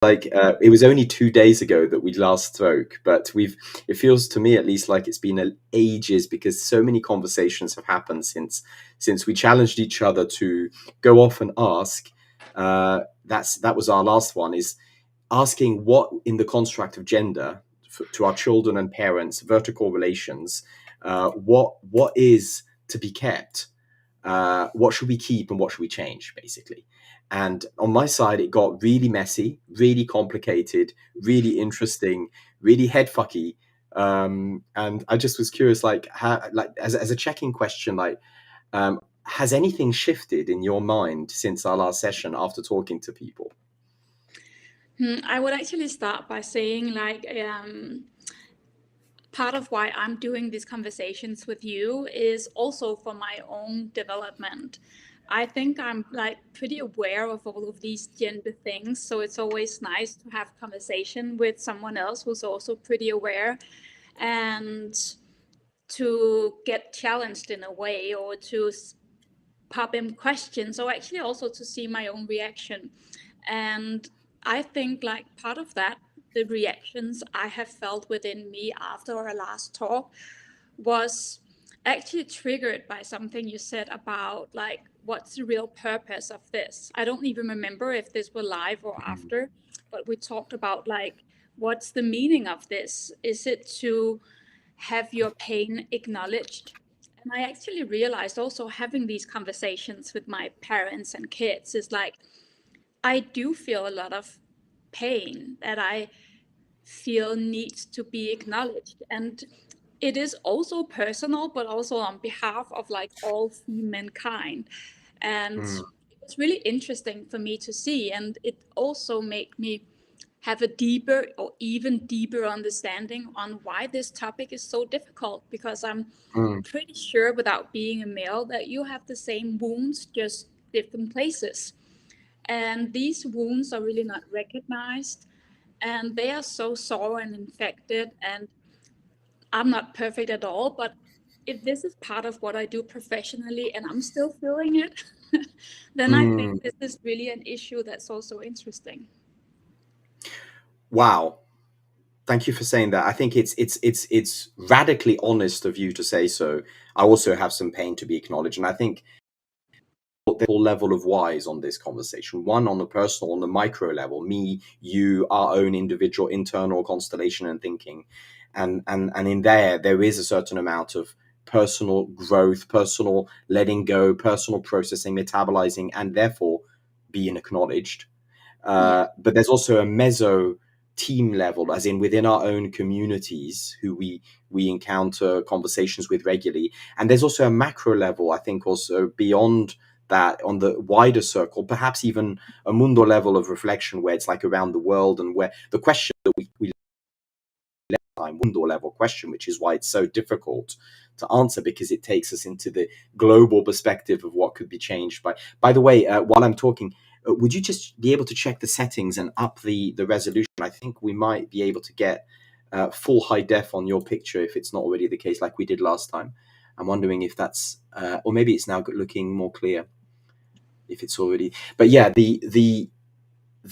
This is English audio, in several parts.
like it was only 2 days ago that we last spoke, but it feels to me at least like it's been ages, because so many conversations have happened since we challenged each other to go off and ask. That was our last one, is asking what in the construct of gender to our children and parents, vertical relations, what is to be kept, what should we keep and what should we change, basically. And on my side, it got really messy, really complicated, really interesting, really headfucky. And I just was curious, like, how, like, as a checking question, like, has anything shifted in your mind since our last session after talking to people? I would actually start by saying, like, part of why I'm doing these conversations with you is also for my own development. I think I'm like pretty aware of all of these gender things, so it's always nice to have conversation with someone else who's also pretty aware, and to get challenged in a way, or to pop in questions, or actually also to see my own reaction. And I think, like, part of that, the reactions I have felt within me after our last talk was actually triggered by something you said about, like, what's the real purpose of this. I don't even remember if this were live or after, but we talked about, like, what's the meaning of this? Is it to have your pain acknowledged? And I actually realized, also having these conversations with my parents and kids, is like, I do feel a lot of pain that I feel needs to be acknowledged. And it is also personal, but also on behalf of, like, all humankind. And Mm, it was really interesting for me to see. And it also made me have a deeper, or even deeper, understanding on why this topic is so difficult. Because I'm mm, pretty sure, without being a male, that you have the same wounds, just different places. And these wounds are really not recognized, and they are so sore and infected. And I'm not perfect at all, but if this is part of what I do professionally and I'm still feeling it, then I think mm. this is really an issue that's also interesting. Wow. Thank you for saying that. I think it's radically honest of you to say so. I also have some pain to be acknowledged, and I think the whole level of whys on this conversation. One, on the personal, on the micro level, me, you, our own individual internal constellation and thinking, and in there is a certain amount of personal growth, personal letting go, personal processing, metabolizing, and therefore being acknowledged. Yeah. But there's also a meso team level, as in within our own communities who we encounter conversations with regularly. And there's also a macro level, I think, also beyond that, on the wider circle, perhaps even a mundo level of reflection, where it's like around the world, and where the question that we time mundo level question, which is why it's so difficult to answer, because it takes us into the global perspective of what could be changed. By the way, while I'm talking, would you just be able to check the settings and up the resolution? I think we might be able to get full high def on your picture, if it's not already the case, like we did last time. I'm wondering if that's or maybe it's now looking more clear, if it's already. But yeah, the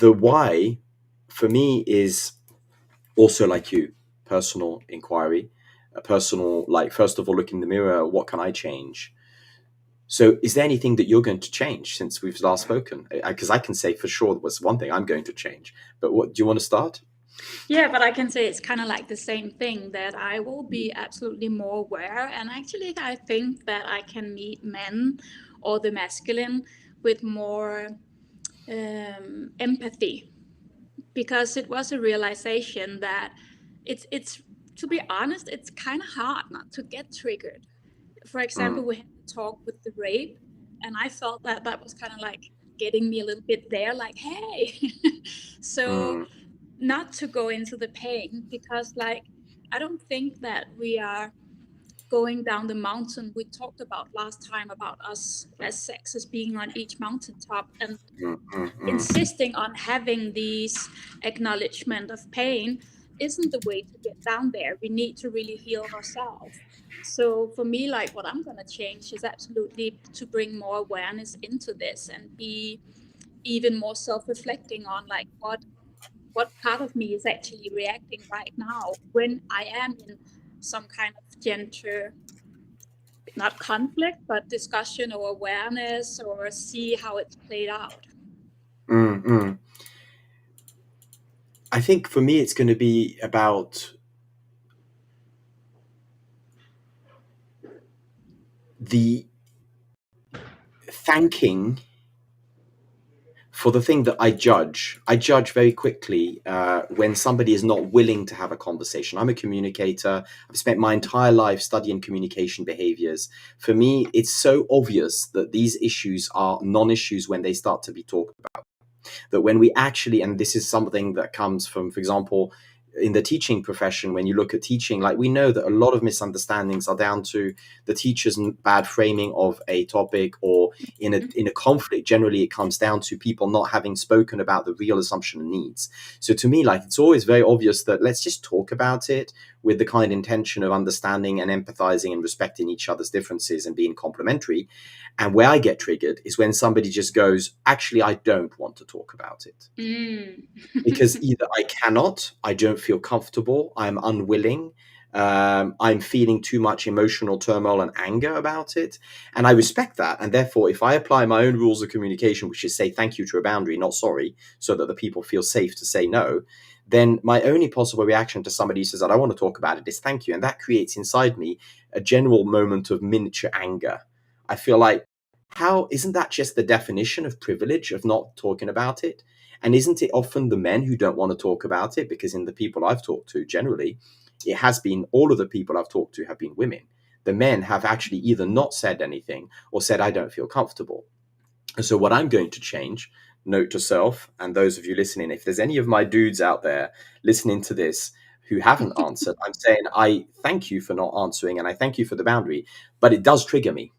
why for me is also, like you, personal inquiry, a personal, like, first of all, look in the mirror, what can I change? So is there anything that you're going to change since we've last spoken? Because I can say for sure there was one thing I'm going to change, but what do you want to start? Yeah, but I can say it's kind of like the same thing, that I will be absolutely more aware. And actually, I think that I can meet men, or the masculine, with more empathy, because it was a realization that it's to be honest, it's kind of hard not to get triggered. For example, Mm, we had the talk with the rape, and I felt that that was kind of like getting me a little bit there, like, hey. So mm, not to go into the pain, because, like, I don't think that we are going down the mountain we talked about last time, about us as sexes being on each mountaintop, and mm, mm, mm, insisting on having these acknowledgement of pain isn't the way to get down there. We need to really heal ourselves. So for me, like, what I'm going to change is absolutely to bring more awareness into this, and be even more self-reflecting on, like, what part of me is actually reacting right now when I am in some kind of gender, not conflict, but discussion or awareness, or see how it's played out. Mm. I think for me, it's going to be about the thanking for the thing that I judge. I judge very quickly when somebody is not willing to have a conversation. I'm a communicator. I've spent my entire life studying communication behaviors. For me, it's so obvious that these issues are non-issues when they start to be talked about. That when we actually, and this is something that comes from, for example, in the teaching profession, when you look at teaching, like we know that a lot of misunderstandings are down to the teacher's bad framing of a topic, or in a conflict, generally it comes down to people not having spoken about the real assumption and needs. So to me, like, it's always very obvious that let's just talk about it with the kind intention of understanding and empathizing and respecting each other's differences and being complementary. And where I get triggered is when somebody just goes, actually, I don't want to talk about it. Because either I cannot, I don't feel comfortable, I'm unwilling, I'm feeling too much emotional turmoil and anger about it. And I respect that. And therefore, if I apply my own rules of communication, which is say thank you to a boundary, not sorry, so that the people feel safe to say no, then my only possible reaction to somebody who says, I don't want to talk about it, is thank you. And that creates inside me a general moment of miniature anger. I feel like, how isn't that just the definition of privilege, of not talking about it? And isn't it often the men who don't want to talk about it? Because in the people I've talked to, generally, it has been, all of the people I've talked to have been women. The men have actually either not said anything or said, I don't feel comfortable. And so what I'm going to change, note to self, and those of you listening, if there's any of my dudes out there listening to this who haven't answered, I'm saying, I thank you for not answering and I thank you for the boundary, but it does trigger me.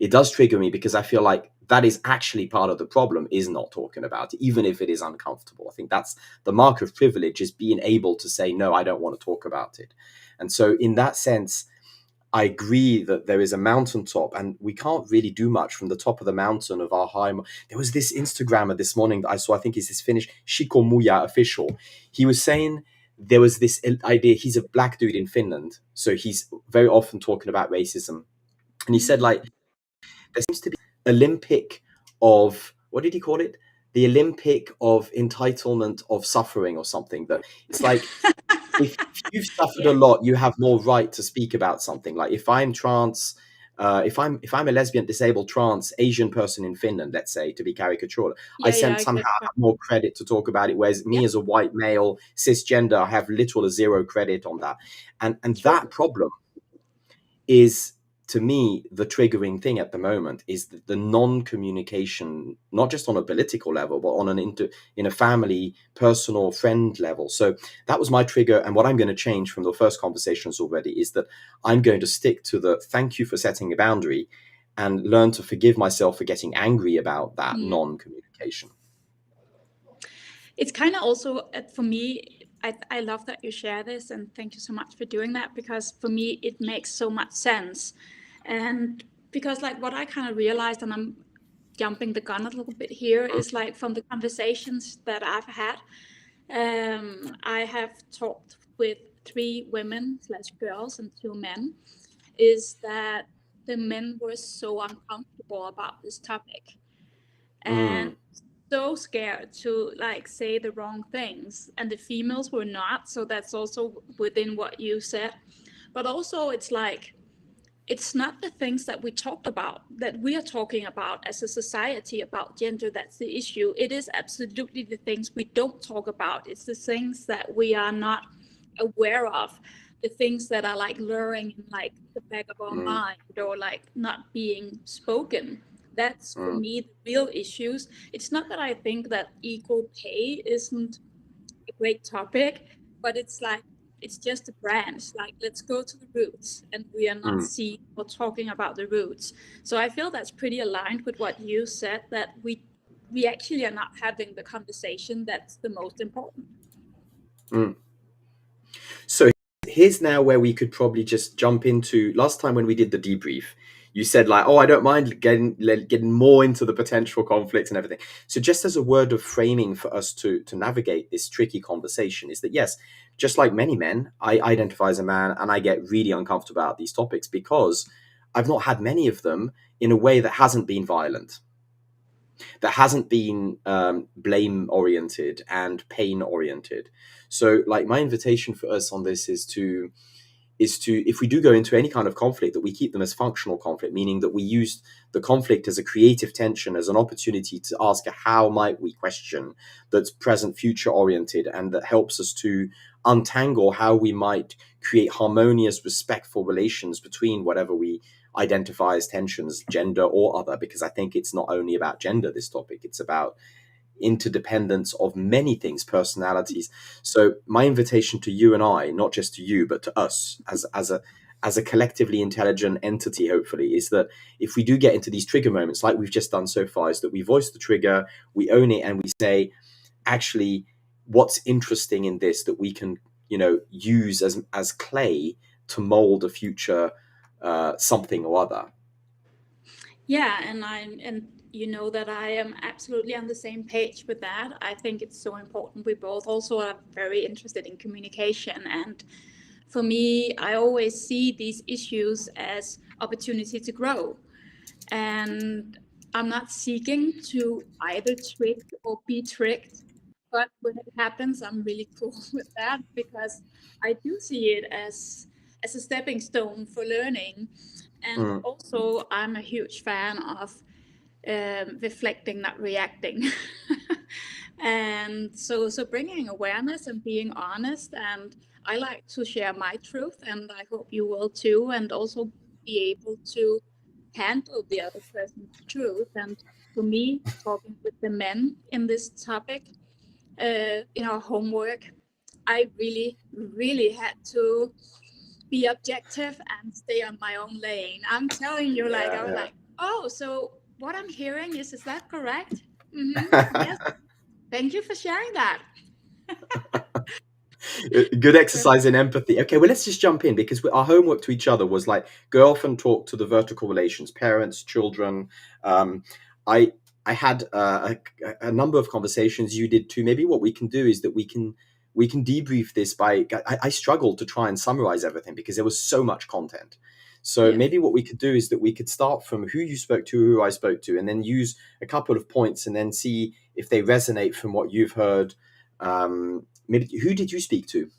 It does trigger me because I feel like that is actually part of the problem, is not talking about it, even if it is uncomfortable. I think that's the mark of privilege, is being able to say, no, I don't want to talk about it. And so in that sense, I agree that there is a mountaintop and we can't really do much from the top of the mountain of our high. There was this Instagrammer this morning that I saw, I think he's this Finnish, Shiko Muya official. He was saying there was this idea, he's a black dude in Finland, so he's very often talking about racism. And he said, like, there seems to be Olympic of, what did he call it? The Olympic of entitlement of suffering or something. That it's like, if you've suffered a Yeah, lot, you have more right to speak about something. Like if I'm trans, if I'm a lesbian, disabled, trans Asian person in Finland, let's say, to be caricatural, I yeah, I somehow get have more credit to talk about it. Whereas yeah, me as a white male cisgender, I have little or zero credit on that. And true. that problem is, to me, the triggering thing at the moment is the non-communication, not just on a political level, but on in a family, personal, friend level. So that was my trigger. And what I'm going to change from the first conversations already is that I'm going to stick to the thank you for setting a boundary and learn to forgive myself for getting angry about that Mm. non-communication. It's kind of also, for me, I love that you share this, and thank you so much for doing that, because for me it makes so much sense. And because like what I kind of realized, and I'm jumping the gun a little bit here, is like from the conversations that I've had, I have talked with 3 women/girls and 2 men, is that the men were so uncomfortable about this topic and Mm, so scared to like say the wrong things, and the females were not. So that's also within what you said, but also it's like, it's not the things that we talked about, that we are talking about as a society about gender, that's the issue. It is absolutely the things we don't talk about. It's the things that we are not aware of, the things that are like luring in like the back of our mm, mind, or like not being spoken. That's for mm, me the real issues. It's not that I think that equal pay isn't a great topic, but it's like, it's just a branch. Like, let's go to the roots, and we are not mm, seeing or talking about the roots. So I feel that's pretty aligned with what you said, that we actually are not having the conversation that's the most important. mm. So here's now where we could probably just jump into last time when we did the debrief. you said like, oh, I don't mind getting more into the potential conflict and everything. So just as a word of framing for us to navigate this tricky conversation is that, yes, just like many men, I identify as a man and I get really uncomfortable about these topics because I've not had many of them in a way that hasn't been violent, that hasn't been blame oriented and pain oriented. So like my invitation for us on this is to, if we do go into any kind of conflict, that we keep them as functional conflict, meaning that we use the conflict as a creative tension, as an opportunity to ask a how might we question that's present future oriented, and that helps us to untangle how we might create harmonious, respectful relations between whatever we identify as tensions, gender or other, because I think it's not only about gender, this topic, it's about interdependence of many things, personalities. So my invitation to you and I, not just to you, but to us as a collectively intelligent entity, hopefully, is that if we do get into these trigger moments like we've just done so far, is that we voice the trigger, we own it, and we say, actually, what's interesting in this that we can, use as clay to mold a future something or other. Yeah, and you know that I am absolutely on the same page with that. I think it's so important. We both also are very interested in communication, and for me, I always see these issues as opportunity to grow. And I'm not seeking to either trick or be tricked, but when it happens, I'm really cool with that because I do see it as a stepping stone for learning. And Mm. also, I'm a huge fan of reflecting, not reacting. And so bringing awareness and being honest. And I like to share my truth, and I hope you will too. And also be able to handle the other person's truth. And for me, talking with the men in this topic, in our homework, I really, really had to be objective and stay on my own lane. I'm telling you, like, I was Yeah, like, oh, so what I'm hearing is that correct? Mm-hmm. yeah. Yes. Thank you for sharing that. Good exercise in empathy. Okay, well, let's just jump in because our homework to each other was like go off and talk to the vertical relations, parents, children. Um, I I had a number of conversations. You did too. Maybe what we can do is that we can debrief this by. I struggled to try and summarize everything because there was so much content. So Yes. maybe what we could do is that we could start from who you spoke to, who I spoke to, and then use a couple of points, and then see if they resonate from what you've heard. Maybe who did you speak to?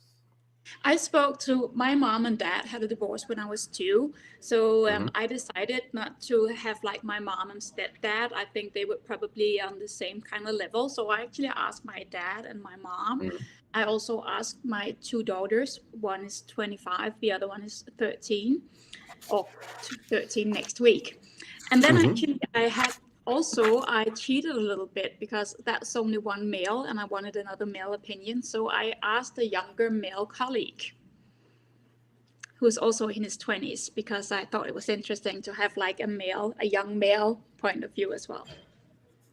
I spoke to my mom and dad had a divorce when I was 2. So Hmm. I decided not to have like my mom and stepdad. I think they would probably on the same kind of level. So I actually asked my dad and my mom. I also asked my 2 daughters. One is 25, the other one is 13, or 13 next week. And then Hmm. actually I had also I cheated a little bit because that's only one male and I wanted another male opinion. So I asked a younger male colleague who's also in his 20s because I thought it was interesting to have like a young male point of view as well.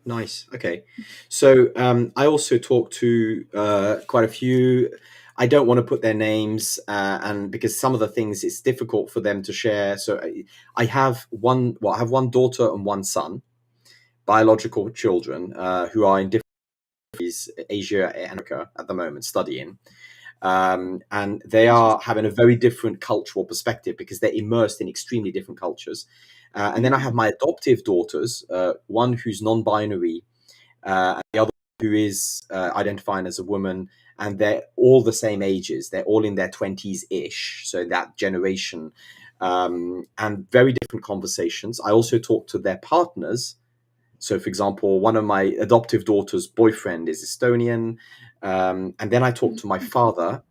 Nice. Okay. So I also talked to quite a few. I don't want to put their names, and because some of the things it's difficult for them to share. So I have one. Well, I have one daughter and one son, biological children, who are in different countries, Asia and Africa at the moment, studying. And they are Interesting. having a very different cultural perspective because they're immersed in extremely different cultures. And then I have my adoptive daughters, one who's non-binary, and the other who is identifying as a woman, and they're all the same ages. They're all in their 20s ish, so that generation, and very different conversations. I also talk to their partners. So, for example, one of my adoptive daughter's boyfriend is Estonian. And then I talked to my father,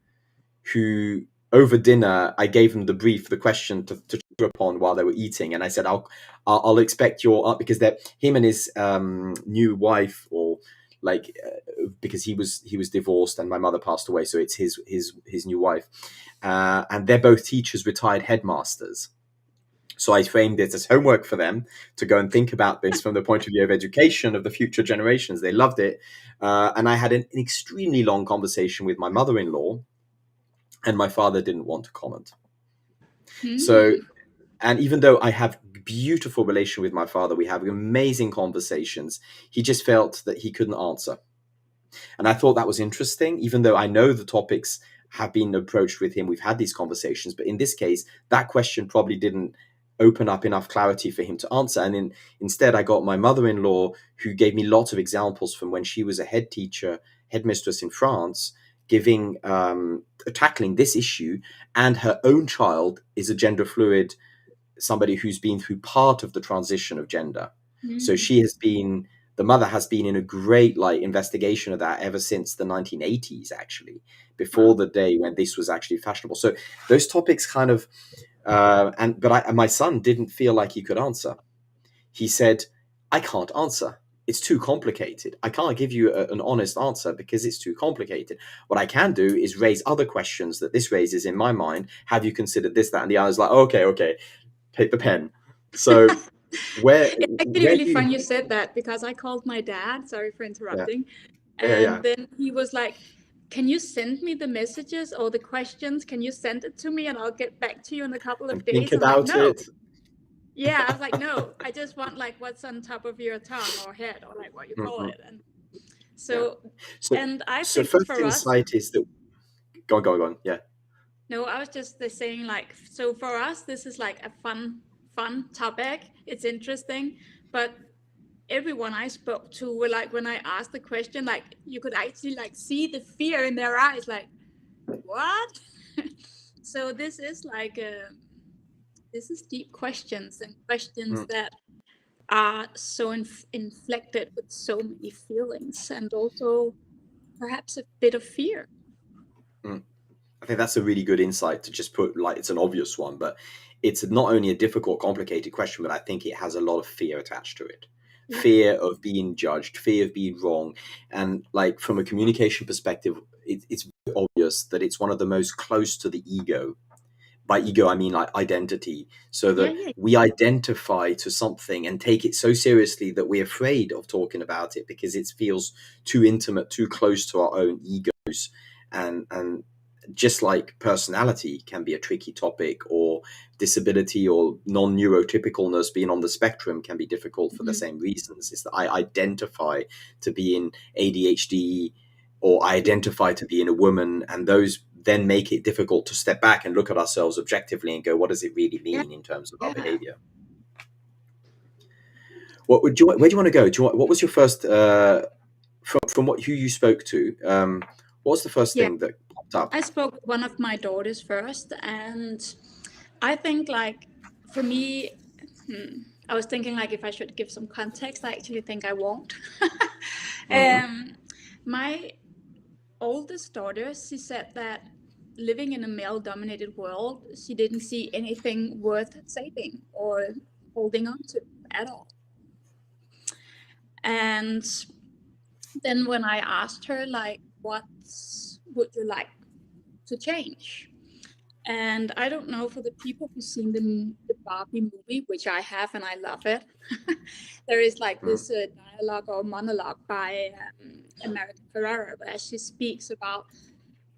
who over dinner I gave him the brief, the question to chew upon while they were eating, and I said, I'll expect your because they're him and his new wife, or like because he was divorced and my mother passed away, so it's his new wife, and they're both teachers, retired headmasters. So I framed it as homework for them to go and think about this from the point of view of education of the future generations. They loved it. And I had an extremely long conversation with my mother-in-law, and my father didn't want to comment. So Hmm. And even though I have beautiful relation with my father, we have amazing conversations, he just felt that he couldn't answer. And I thought that was interesting, even though I know the topics have been approached with him. We've had these conversations, but in this case, that question probably didn't open up enough clarity for him to answer. And instead, I got my mother-in-law, who gave me lots of examples from when she was a head teacher, headmistress in France, giving tackling this issue. And her own child is a gender fluid, somebody who's been through part of the transition of gender. So Mm. she has been, the mother has been in a great like investigation of that ever since the 1980s, actually, before Wow. the day when this was actually fashionable. So those topics kind of, and my son didn't feel like he could answer. He said, "I can't answer. It's too complicated. I can't give you an honest answer because it's too complicated. What I can do is raise other questions that this raises in my mind. Have you considered this, that, and the other?" I was like, okay, take the pen. So It's actually where really do you, fun you said that, because I called my dad, sorry for yeah, interrupting, yeah, and then he was like, can you send me the messages or the questions? Can you send it to me and I'll get back to you in a couple of and think days? I'm like, about no. it. Yeah, I was like, no, I just want like what's on top of your tongue or head or like what you call Mm-mm, it. And yeah. so, So and I so think first for us, insight is that, go on. Yeah. no, I was just saying like, so for us, this is like a fun topic. It's interesting, but everyone I spoke to were like, when I asked the question, like you could actually like see the fear in their eyes, like, what? So this is like this is deep questions, and questions Mm, that are so inflected with so many feelings, and also perhaps a bit of fear. mm. I think that's a really good insight to just put, like, it's an obvious one, but it's not only a difficult, complicated question, but I think it has a lot of fear attached to it. Yeah, Fear of being judged, fear of being wrong. And like from a communication perspective, it's very obvious that it's one of the most close to the ego. By ego, I mean like identity, so yeah, that yeah, we identify to something and take it so seriously that we're afraid of talking about it because it feels too intimate, too close to our own egos. And just like personality can be a tricky topic, or disability or non-neurotypicalness, being on the spectrum, can be difficult for the mhm, same reasons. Is that I identify to be in ADHD, or I identify to be in a woman, and those then make it difficult to step back and look at ourselves objectively and go, what does it really yeah, mean in terms of our yeah, behavior? Where do you want to go? What was your first, from what who you spoke to? What was the first yeah. thing that popped up? I spoke with one of my daughters first, and I think like for me, I was thinking like if I should give some context. I actually think I won't. Mm-hmm. My oldest daughter, she said that living in a male-dominated world, she didn't see anything worth saving or holding on to at all. And then when I asked her like, what would you like to change? And I don't know, for the people who've seen the Barbie movie, which I have and I love it, there is like this dialogue or monologue by America Ferrera, where she speaks about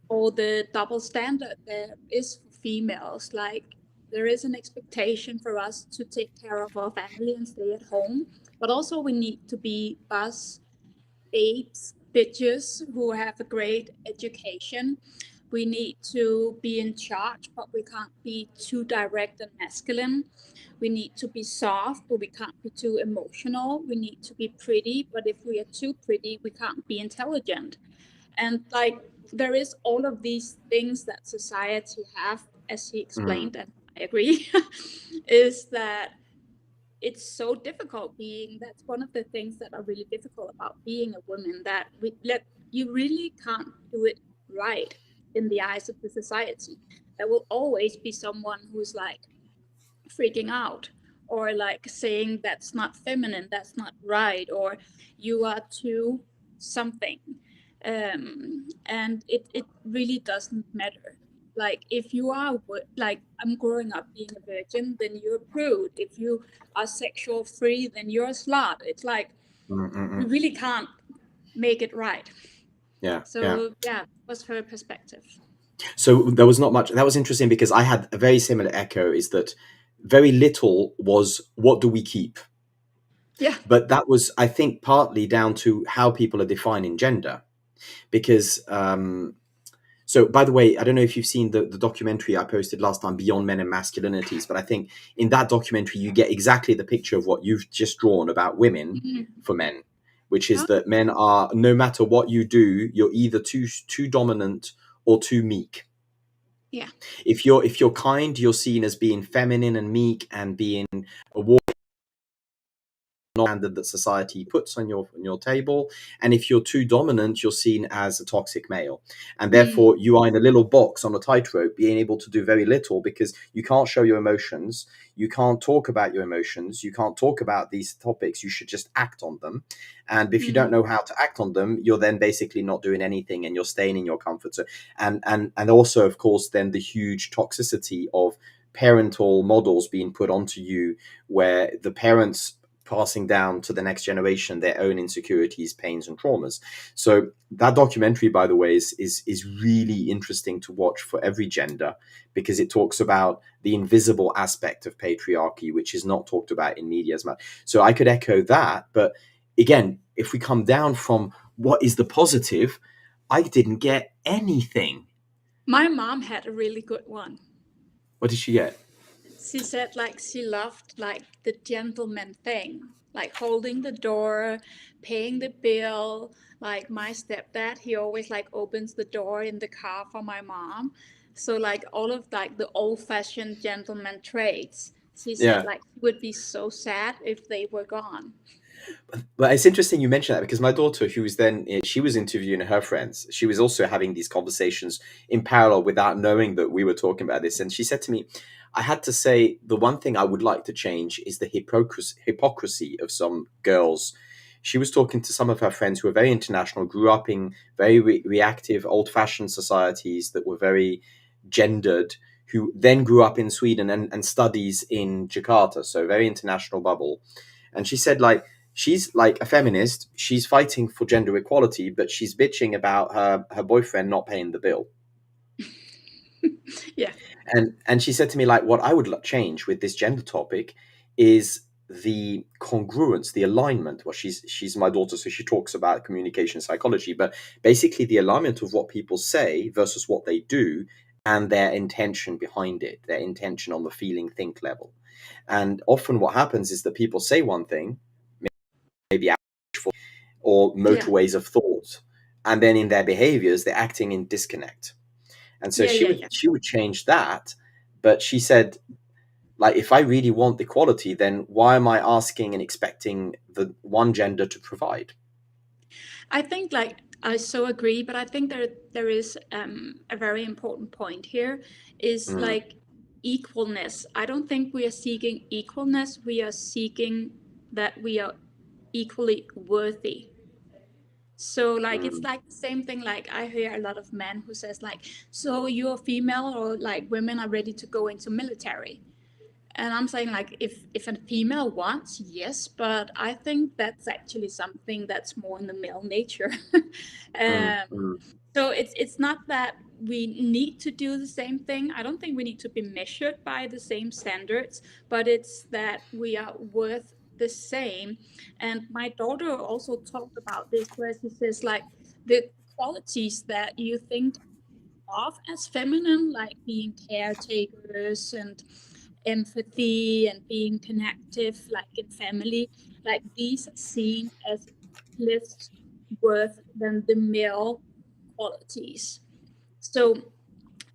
all the double standard there is for females. Like there is an expectation for us to take care of our family and stay at home, but also we need to be boss babes, bitches who have a great education. We need to be in charge, but we can't be too direct and masculine. We need to be soft, but we can't be too emotional. We need to be pretty, but if we are too pretty, we can't be intelligent. And like there is all of these things that society have, as he Mm-hmm. explained, and I agree, is that it's so difficult being, that's one of the things that are really difficult about being a woman, that you really can't do it right in the eyes of the society. There will always be someone who's like freaking out, or like saying that's not feminine, that's not right, or you are too something. And it really doesn't matter. Like if you are like I'm growing up being a virgin, then you're a prude. If you are sexual free, then you're a slut. It's like we Mm-hmm. really can't make it right. Yeah, yeah. So yeah, that was her perspective. So there was not much. That was interesting because I had a very similar echo. Is that very little was what do we keep. Yeah. But that was, I think, partly down to how people are defining gender. Because so, by the way, I don't know if you've seen the documentary I posted last time, Beyond Men and Masculinities, but I think in that documentary you get exactly the picture of what you've just drawn about women Mm. for men, which is Oh, that men are, no matter what you do, you're either too dominant or too meek. yeah. If you're kind, you're seen as being feminine and meek and being a standard that society puts on your table. And if you're too dominant, you're seen as a toxic male, and Mm. therefore you are in a little box on a tightrope, being able to do very little because you can't show your emotions, you can't talk about your emotions, you can't talk about these topics, you should just act on them. And if you don't Mm. know how to act on them, you're then basically not doing anything and you're staying in your comfort zone. And also, of course, then the huge toxicity of parental models being put onto you, where the parents passing down to the next generation their own insecurities, pains, and traumas. So that documentary, by the way, is really interesting to watch for every gender, because it talks about the invisible aspect of patriarchy, which is not talked about in media as much. So I could echo that. But again, if we come down from what is the positive, I didn't get anything. My mom had a really good one. What did she get? She said like she loved like the gentleman thing, like holding the door, paying the bill. Like my stepdad, he always like opens the door in the car for my mom. So like all of like the old-fashioned gentleman traits. She said Yeah. like she would be so sad if they were gone. But it's interesting you mention that, because my daughter, who was then, she was interviewing her friends. She was also having these conversations in parallel without knowing that we were talking about this. And she said to me, I had to say, the one thing I would like to change is the hypocrisy of some girls. She was talking to some of her friends who were very international, grew up in very reactive, old fashioned societies that were very gendered, who then grew up in Sweden and studies in Jakarta, so very international bubble. And she said, like, she's like a feminist. She's fighting for gender equality, but she's bitching about her boyfriend not paying the bill. Yeah. And she said to me, like, what I would change with this gender topic is the congruence, the alignment. Well, she's my daughter, so she talks about communication psychology, but basically the alignment of what people say versus what they do, and their intention behind it, their intention on the feeling think level. And often what happens is that people say one thing, maybe or Yeah. motorways of thought, and then in their behaviors they're acting in disconnect. And so Yeah. she Yeah. would Yeah. she would change that. But she said, like, if I really want equality, then why am I asking and expecting the one gender to provide? I think like I so agree, but I think there is a very important point here is Mm, like equalness. I don't think we are seeking equalness. We are seeking that we are equally worthy. So like it's mm, like the same thing. Like I hear a lot of men who says like, so you're female or like women are ready to go into military. And I'm saying like if a female wants, yes, but I think that's actually something that's more in the male nature. mm, um, mm, so it's not that we need to do the same thing. I don't think we need to be measured by the same standards, but it's that we are worth the same. And my daughter also talked about this, where she says like the qualities that you think of as feminine, like being caretakers and empathy and being connective, like in family, like these are seen as less worth than the male qualities. So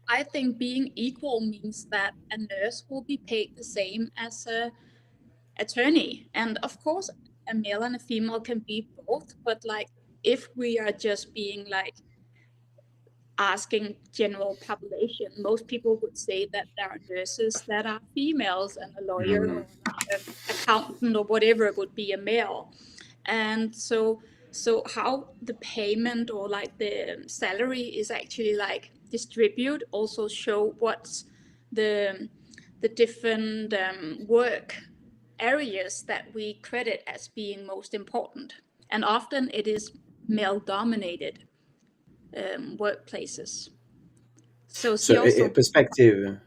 I think being equal means that a nurse will be paid the same as a attorney. And of course, a male and a female can be both, but like if we are just being like asking general population, most people would say that there are nurses that are females and a lawyer mm. or an accountant or whatever would be a male. And so how the payment or like the salary is actually like distribute also show what's the the different work areas that we credit as being most important. And often it is male dominated workplaces. So So she also, perspective.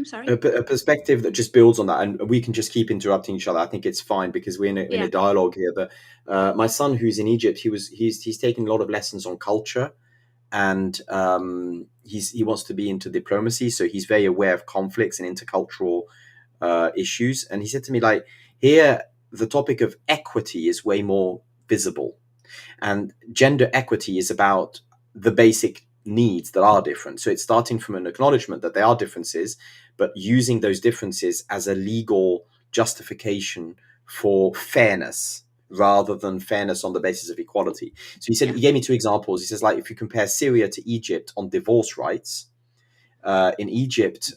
Sorry. A perspective that just builds on that, and we can just keep interrupting each other. I think it's fine because we're in Yeah. a dialogue here. But my son, who's in Egypt, he's taking a lot of lessons on culture, and he wants to be into diplomacy, so he's very aware of conflicts and intercultural issues. And he said to me, like, here the topic of equity is way more visible, and gender equity is about the basic needs that are different. So it's starting from an acknowledgement that there are differences, but using those differences as a legal justification for fairness rather than fairness on the basis of equality. So he said, Yeah. he gave me two examples. He says, like, if you compare Syria to Egypt on divorce rights, in Egypt,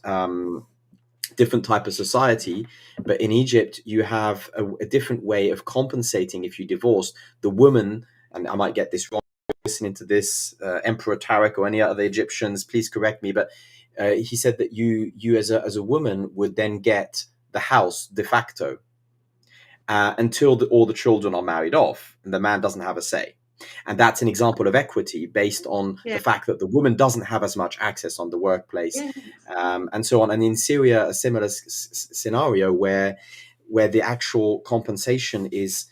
different type of society, but in Egypt you have a different way of compensating if you divorce the woman. And I might get this wrong listening to this, Emperor Tariq or any other Egyptians, please correct me, but he said that you as a woman would then get the house de facto until all the children are married off and the man doesn't have a say. And that's an example of equity based on the Yeah. fact that the woman doesn't have as much access on the workplace, Yeah. and so on. And in Syria, a similar scenario where the actual compensation is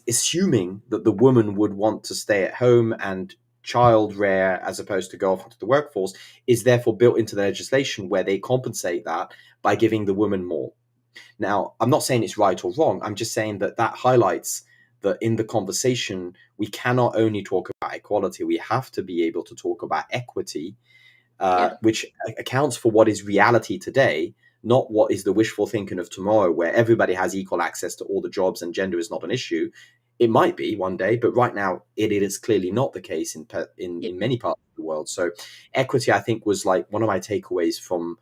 assuming that the woman would want to stay at home and child rear as opposed to go off into the workforce, is therefore built into the legislation where they compensate that by giving the woman more. Now, I'm not saying it's right or wrong. I'm just saying that that highlights that in the conversation, we cannot only talk about equality, we have to be able to talk about equity, Yeah. which accounts for what is reality today, not what is the wishful thinking of tomorrow, where everybody has equal access to all the jobs and gender is not an issue. It might be one day, but right now it is clearly not the case Yeah. in many parts of the world. So equity, I think, was like one of my takeaways from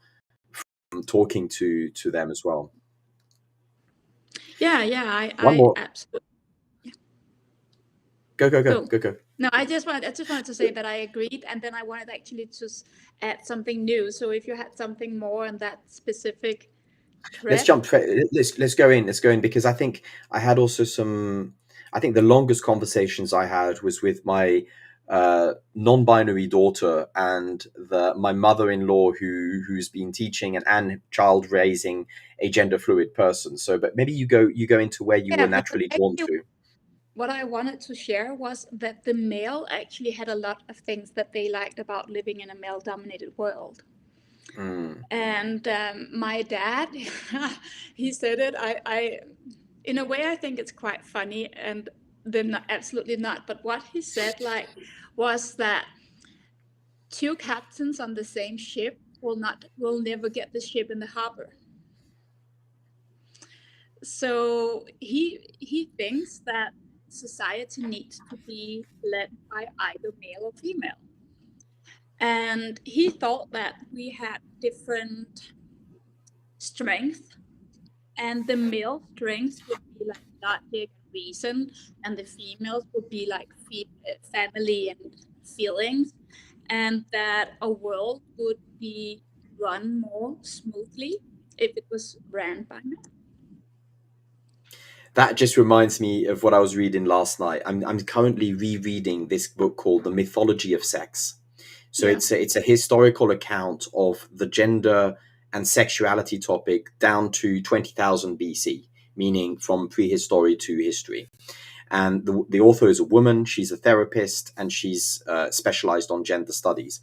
talking to them as well. Yeah. Yeah. One I more. absolutely. Go, go, go, Go. go, go. No, I just wanted to say that I agreed, and then I wanted actually to add something new. So if you had something more on that specific Let's thread. jump. Let's go in. Let's go in because I think I had also some. I think the longest conversations I had was with my non-binary daughter and my mother-in-law who's been teaching and child raising a gender fluid person. So, but maybe you go into where you Yeah, were but naturally drawn actually, to. what I wanted to share was that the male actually had a lot of things that they liked about living in a male-dominated world. Mm. And my dad, he said it. In a way, I think it's quite funny, and then absolutely not. But what he said, like, was that two captains on the same ship will never get the ship in the harbor. So he thinks that society needs to be led by either male or female. And he thought that we had different strengths, and the male strengths would be like logic and reason, and the females would be like family and feelings, and that a world would be run more smoothly if it was ran by men. That just reminds me of what I was reading last night. I'm currently rereading this book called The Mythology of Sex. So Yeah. it's a historical account of the gender and sexuality topic down to 20,000 BC, meaning from prehistory to history. And the author is a woman. She's a therapist, and she's specialized on gender studies.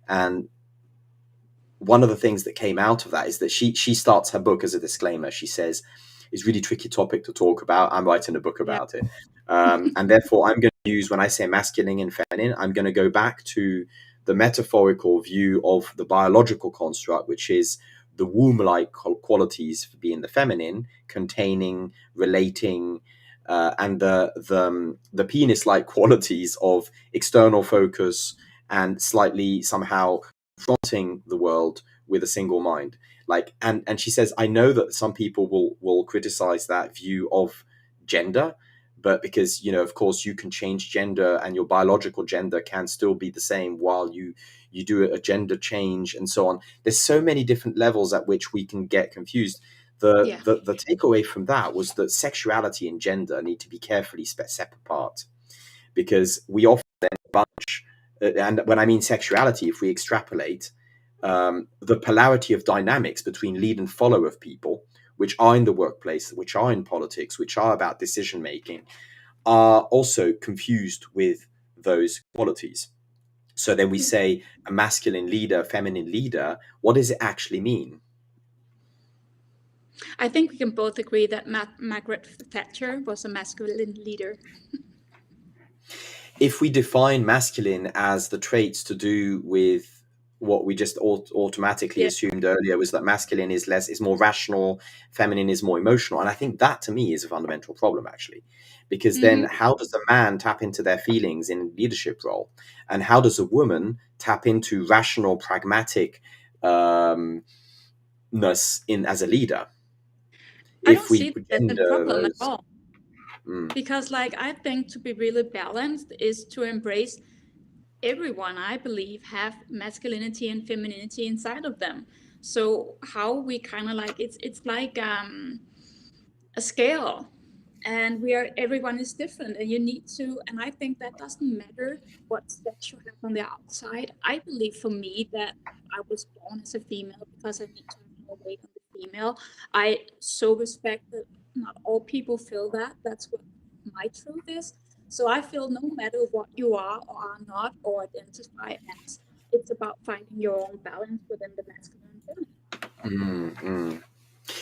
And one of the things that came out of that is that she starts her book as a disclaimer. She says, "It's a really tricky topic to talk about. I'm writing a book Yeah. about it, and therefore I'm going to use when I say masculine and feminine, I'm going to go back to the metaphorical view of the biological construct, which is the womb-like qualities being the feminine, containing, relating." And the penis-like qualities of external focus and slightly somehow confronting the world with a single mind. Like, and she says, I know that some people will criticize that view of gender, but because, of course you can change gender and your biological gender can still be the same while you do a gender change and so on. There's so many different levels at which we can get confused. the Yeah. the, the takeaway from that was that sexuality and gender need to be carefully set apart, because we often then bunch, and when I mean sexuality, if we extrapolate, the polarity of dynamics between lead and follow of people, which are in the workplace, which are in politics, which are about decision making, are also confused with those qualities. So then we say a masculine leader, feminine leader. What does it actually mean? I think we can both agree that Margaret Thatcher was a masculine leader. If we define masculine as the traits to do with what we just automatically assumed earlier, was that masculine is more rational, feminine is more emotional, and I think that to me is a fundamental problem, actually, because then how does a man tap into their feelings in a leadership role, and how does a woman tap into rational, pragmatic ness in as a leader? I don't If we see that as a gender problem at those. all. Because like I think to be really balanced is to embrace everyone, I believe, have masculinity and femininity inside of them. So how we kind of like it's like a scale, and everyone is different, and you need to. And I think that doesn't matter what sex you have on the outside. I believe for me that I was born as a female because I need to have more weight on the female. I so respect that not all people feel that. That's what my truth is. So I feel no matter what you are or are not or identify as, it's about finding your own balance within the masculine and feminine.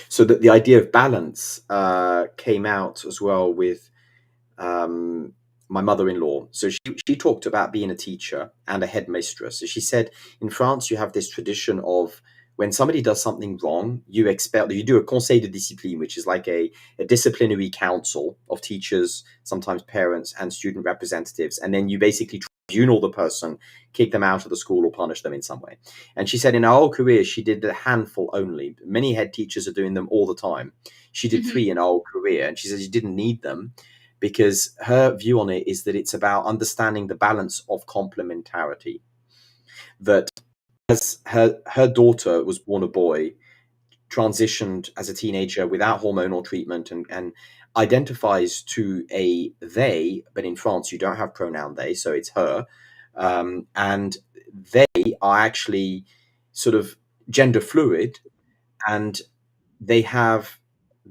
So that the idea of balance came out as well with um, my mother-in-law. So she talked about being a teacher and a headmistress. So she said in France you have this tradition of when somebody does something wrong, you do a conseil de discipline, which is like a disciplinary council of teachers, sometimes parents and student representatives, and then you basically tribunal the person, kick them out of the school or punish them in some way. And she said in her whole career she did a handful only. Many head teachers are doing them all the time. She did 3 in her whole career, and she said she didn't need them because her view on it is that it's about understanding the balance of complementarity. That as her daughter was born a boy, transitioned as a teenager without hormonal treatment, and identifies to a they, but in France you don't have pronoun they, so it's her, and they are actually sort of gender fluid, and they have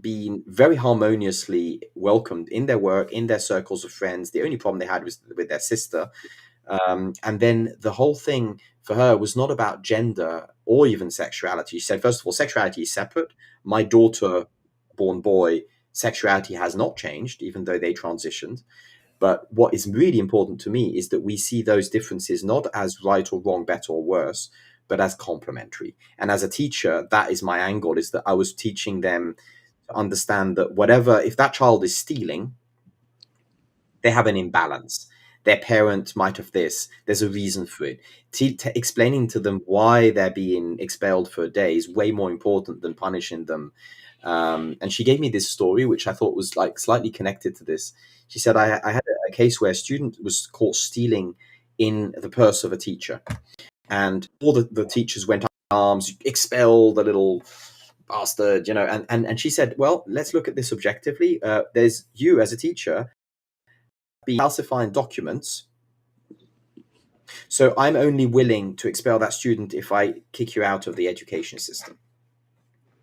been very harmoniously welcomed in their work, in their circles of friends. The only problem they had was with their sister. And then the whole thing for her was not about gender or even sexuality. She said, first of all, sexuality is separate. My daughter, born boy, sexuality has not changed, even though they transitioned. But what is really important to me is that we see those differences not as right or wrong, better or worse, but as complementary. And as a teacher, that is my angle, is that I was teaching them to understand that whatever, if that child is stealing, they have an imbalance. Their parent might have this. There's a reason for it. Explaining to them why they're being expelled for a day is way more important than punishing them. And she gave me this story, which I thought was like slightly connected to this. She said, I had a case where a student was caught stealing in the purse of a teacher, and all the teachers went up in arms, expel the little bastard, and she said, well, let's look at this objectively. There's you as a teacher be falsifying documents. So I'm only willing to expel that student if I kick you out of the education system.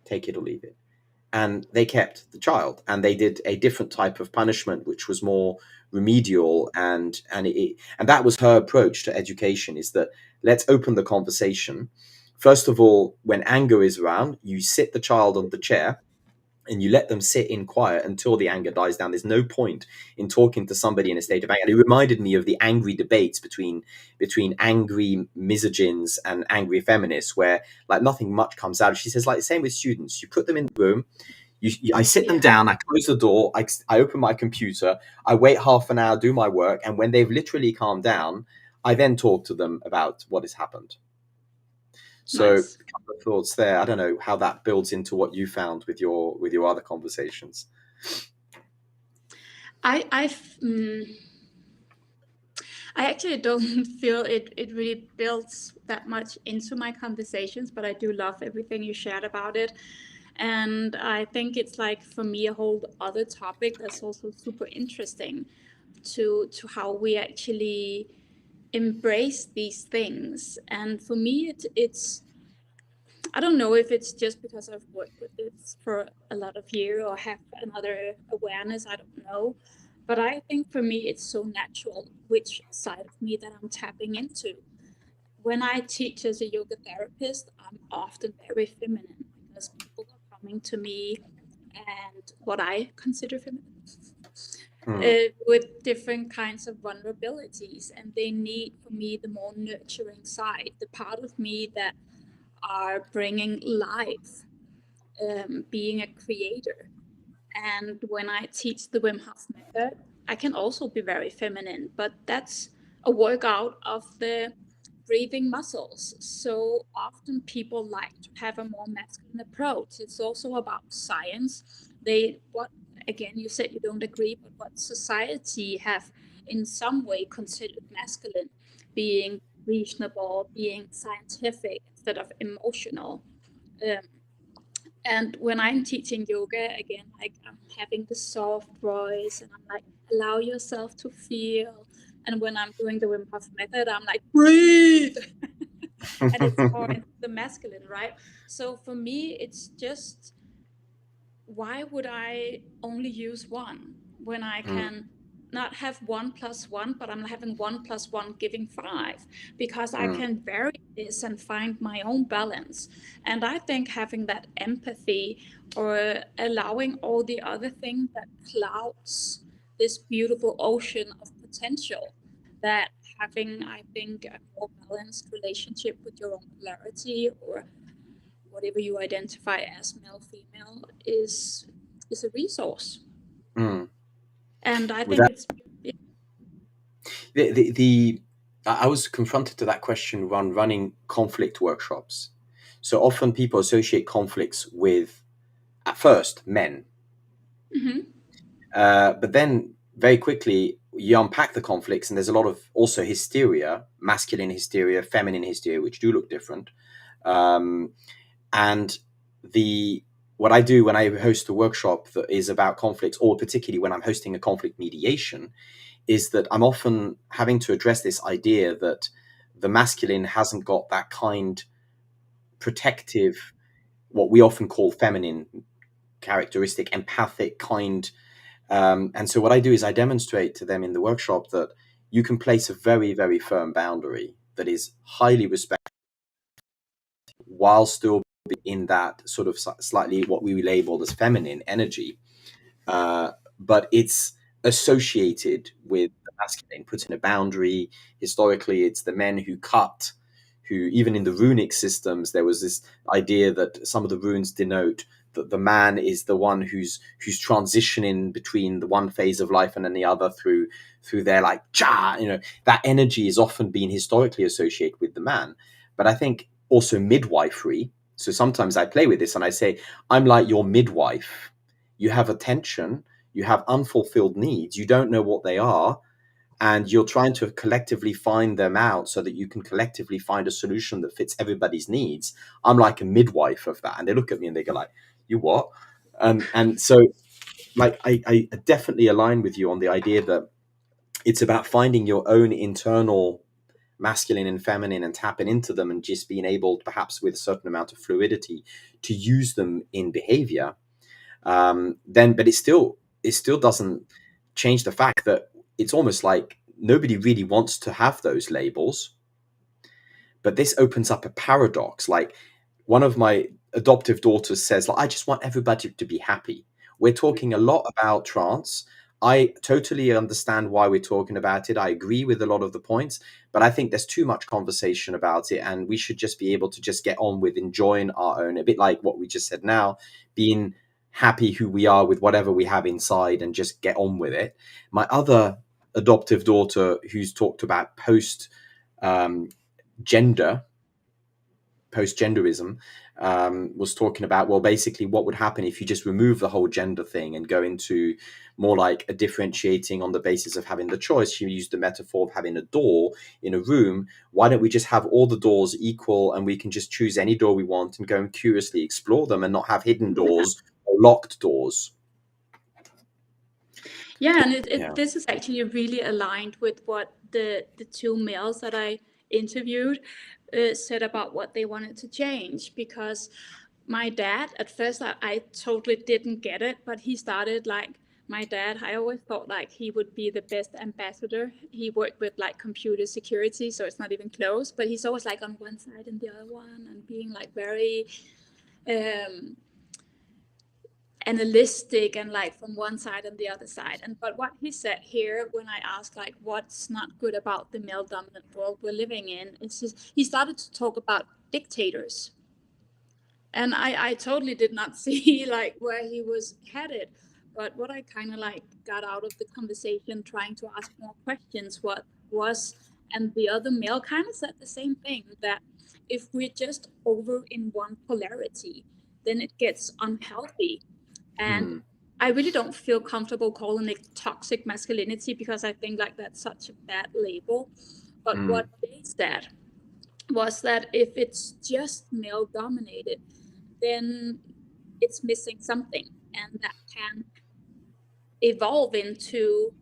Take it or leave it. And they kept the child, and they did a different type of punishment, which was more remedial, and that was her approach to education, is that let's open the conversation. First of all, when anger is around, you sit the child on the chair and you let them sit in quiet until the anger dies down. There's no point in talking to somebody in a state of anger. And it reminded me of the angry debates between angry misogyns and angry feminists, where like nothing much comes out. She says, like the same with students. You put them in the room, I sit them down, I close the door, I open my computer, I wait half an hour, do my work, and when they've literally calmed down, I then talk to them about what has happened. So Nice. a couple of thoughts there. I don't know how that builds into what you found with your other conversations. I actually don't feel it really builds that much into my conversations, but I do love everything you shared about it. And I think it's like for me a whole other topic that's also super interesting to how we actually embrace these things. And for me it's I don't know if it's just because I've worked with this for a lot of years or have another awareness, I don't know. But I think for me, it's so natural which side of me that I'm tapping into. When I teach as a yoga therapist, I'm often very feminine because people are coming to me and what I consider feminine Mm, with different kinds of vulnerabilities, and they need for me the more nurturing side, the part of me that are bringing life, being a creator. And when I teach the Wim Hof method, I can also be very feminine, but that's a workout of the breathing muscles. So often people like to have a more masculine approach. It's also about science. What again, you said you don't agree, but what society have in some way considered masculine, being reasonable, being scientific instead of emotional. Um, and when I'm teaching yoga, again, like I'm having the soft voice and I'm like, allow yourself to feel. And when I'm doing the Wim Hof method, I'm like, breathe. And it's more into the masculine, right? So for me, it's just, why would I only use one when I mm, can not have 1 plus 1, but I'm having 1 plus 1 giving 5, because I mm, can vary this and find my own balance. And I think having that empathy or allowing all the other things that clouds this beautiful ocean of potential, that having, I think, a more balanced relationship with your own polarity or whatever you identify as male, female, is a resource. mm. And I With think that, it's I was confronted to that question when running conflict workshops. So often people associate conflicts with, at first, men. mm-hmm. But then very quickly you unpack the conflicts, and there's a lot of also hysteria, masculine hysteria, feminine hysteria, which do look different. Um, and the what I do when I host a workshop that is about conflicts, or particularly when I'm hosting a conflict mediation, is that I'm often having to address this idea that the masculine hasn't got that kind, protective, what we often call feminine characteristic, empathic, kind. And so what I do is I demonstrate to them in the workshop that you can place a very, very firm boundary that is highly respectful while still in that sort of slightly what we label as feminine energy. But it's associated with the masculine, putting a boundary. Historically, it's the men who cut, who even in the runic systems, there was this idea that some of the runes denote that the man is the one who's transitioning between the one phase of life and then the other through their like cha, that energy is often been historically associated with the man. But I think also midwifery. So sometimes I play with this and I say, I'm like your midwife. You have a tension, you have unfulfilled needs, you don't know what they are, and you're trying to collectively find them out so that you can collectively find a solution that fits everybody's needs. I'm like a midwife of that. And they look at me and they go like, you what? And so like I definitely align with you on the idea that it's about finding your own internal masculine and feminine and tapping into them and just being able, perhaps with a certain amount of fluidity, to use them in behavior. Then but it still doesn't change the fact that it's almost like nobody really wants to have those labels. But this opens up a paradox. Like, one of my adoptive daughters says, like, I just want everybody to be happy. We're talking a lot about trance. I totally understand why we're talking about it. I agree with a lot of the points, but I think there's too much conversation about it, and we should just be able to just get on with enjoying our own, a bit like what we just said now, being happy who we are with whatever we have inside and just get on with it. My other adoptive daughter, who's talked about um, gender post-genderism, was talking about, well, basically what would happen if you just remove the whole gender thing and go into more like a differentiating on the basis of having the choice. She used the metaphor of having a door in a room. Why don't we just have all the doors equal, and we can just choose any door we want and go and curiously explore them and not have hidden doors or locked doors? Yeah, and Yeah. this is actually really aligned with what the two males that I interviewed said about what they wanted to change. Because my dad, at first, I totally didn't get it, but he started like, my dad, I always thought like he would be the best ambassador. He worked with like computer security, so it's not even close, but he's always like on one side and the other one, and being like very analytic and like from one side and the other side. And but what he said here, when I asked like what's not good about the male dominant world we're living in, is he started to talk about dictators. And I totally did not see like where he was headed. But what I kind of like got out of the conversation, trying to ask more questions, what was, and the other male kind of said the same thing, that if we're just over in one polarity, then it gets unhealthy. And I really don't feel comfortable calling it toxic masculinity, because I think like that's such a bad label. But what they said was that if it's just male dominated, then it's missing something, and that can evolve into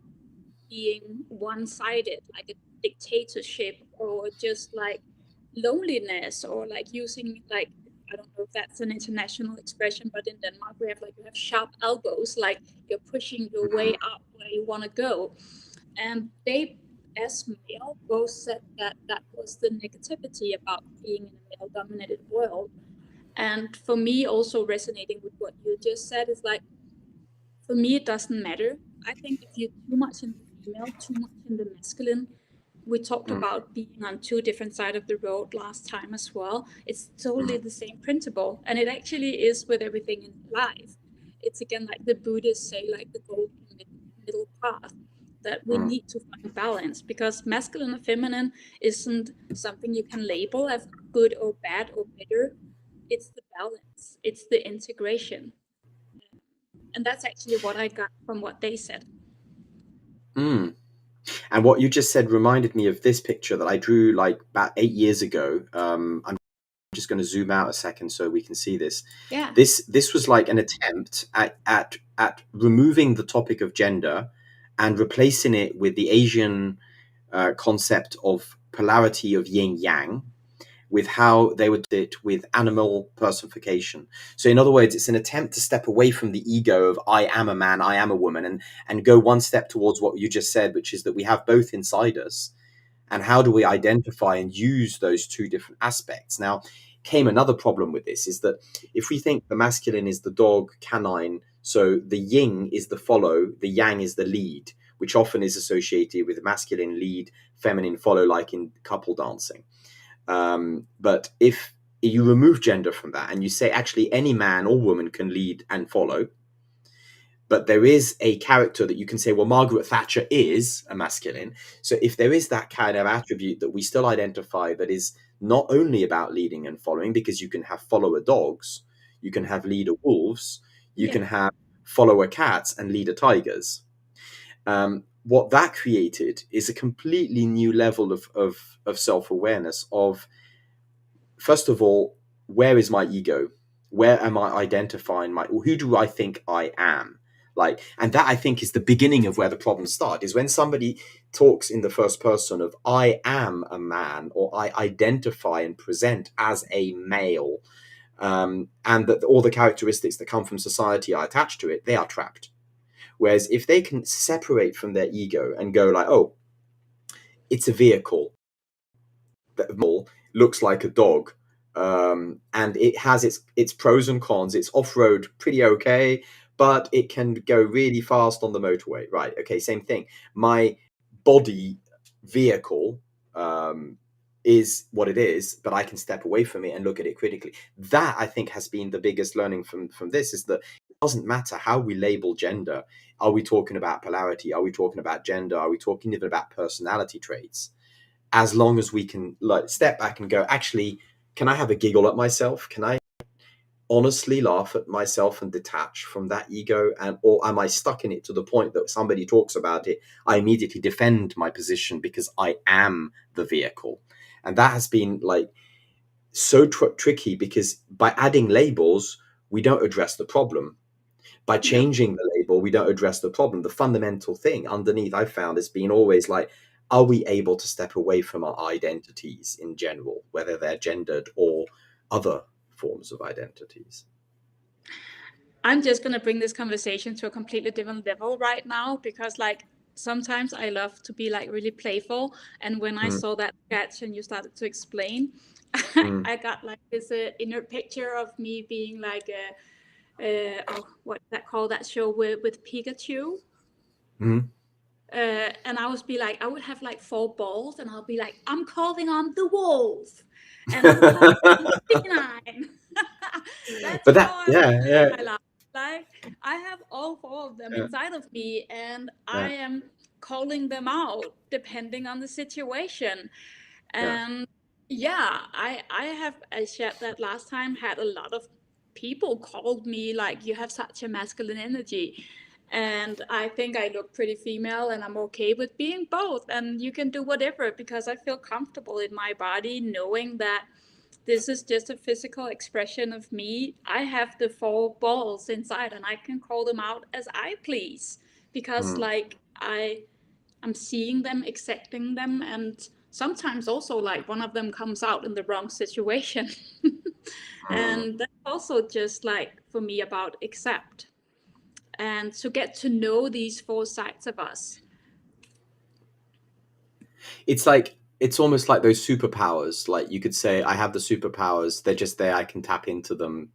being one-sided, like a dictatorship, or just like loneliness, or like using like, I don't know if that's an international expression, but in Denmark we have like, you have sharp elbows, like you're pushing your way up where you want to go. And they, as male, both said that that was the negativity about being in a male dominated world. And for me, also resonating with what you just said, is like, for me, it doesn't matter. I think if you're too much in the female, too much in the masculine, we talked about being on two different sides of the road last time as well. It's totally the same principle. And it actually is with everything in life. It's again like the Buddhists say, like the golden middle path, that we need to find balance, because masculine and feminine isn't something you can label as good or bad or better. It's the balance, it's the integration. And that's actually what I got from what they said. And what you just said reminded me of this picture that I drew like about 8 years ago. I'm just going to zoom out a second so we can see this. Yeah. This was like an attempt at removing the topic of gender and replacing it with the Asian concept of polarity of yin yang, with how they would do it with animal personification. So in other words, it's an attempt to step away from the ego of I am a man, I am a woman, and go one step towards what you just said, which is that we have both inside us. And how do we identify and use those two different aspects? Now, came another problem with this, is that if we think the masculine is the dog, canine, so the yin is the follow, the yang is the lead, which often is associated with masculine lead, feminine follow, like in couple dancing. But if you remove gender from that and you say actually any man or woman can lead and follow, but there is a character that you can say, well, Margaret Thatcher is a masculine. So if there is that kind of attribute that we still identify, that is not only about leading and following, because you can have follower dogs, you can have leader wolves, you can have follower cats and leader tigers. What that created is a completely new level of self-awareness of, first of all, where is my ego? Where am I identifying who do I think I am? Like, and that I think is the beginning of where the problems start, is when somebody talks in the first person of I am a man, or I identify and present as a male, and that all the characteristics that come from society are attached to it, they are trapped. Whereas if they can separate from their ego and go like, oh, it's a vehicle that looks like a dog, and it has its pros and cons. It's off-road pretty okay, but it can go really fast on the motorway. Right, okay, same thing. My body vehicle is what it is, but I can step away from it and look at it critically. That, I think, has been the biggest learning from this, is that it doesn't matter how we label gender. Are we talking about polarity? Are we talking about gender? Are we talking even about personality traits? As long as we can like step back and go, actually, can I have a giggle at myself? Can I honestly laugh at myself and detach from that ego? And or am I stuck in it to the point that somebody talks about it, I immediately defend my position because I am the vehicle? And that has been like so tricky, because by adding labels, we don't address the problem. By changing the label, we don't address the problem. The fundamental thing underneath, I've found, has been always like, are we able to step away from our identities in general, whether they're gendered or other forms of identities? I'm just going to bring this conversation to a completely different level right now, because like sometimes I love to be like really playful. And when I Mm, saw that sketch and you started to explain, mm, I got like this inner picture of me being like oh, what's that called? That show with Pikachu. mm. And I would be like, I would have like 4 balls, and I'll be like, I'm calling on the wolf, and I'm calling on the canine. That's But that, how I yeah, would live yeah, my life. Like I have all 4 of them yeah, inside of me, and yeah, I am calling them out depending on the situation. yeah. And yeah, I shared that last time, had a lot of people called me like, you have such a masculine energy. And I think I look pretty female, and I'm okay with being both. And you can do whatever, because I feel comfortable in my body knowing that this is just a physical expression of me. I have the 4 balls inside, and I can call them out as I please, because Mm, like I'm seeing them, accepting them, and sometimes also like one of them comes out in the wrong situation. mm. And that's also just like for me about accept and to get to know these 4 sides of us. It's like, it's almost like those superpowers. Like you could say, I have the superpowers. They're just there. I can tap into them,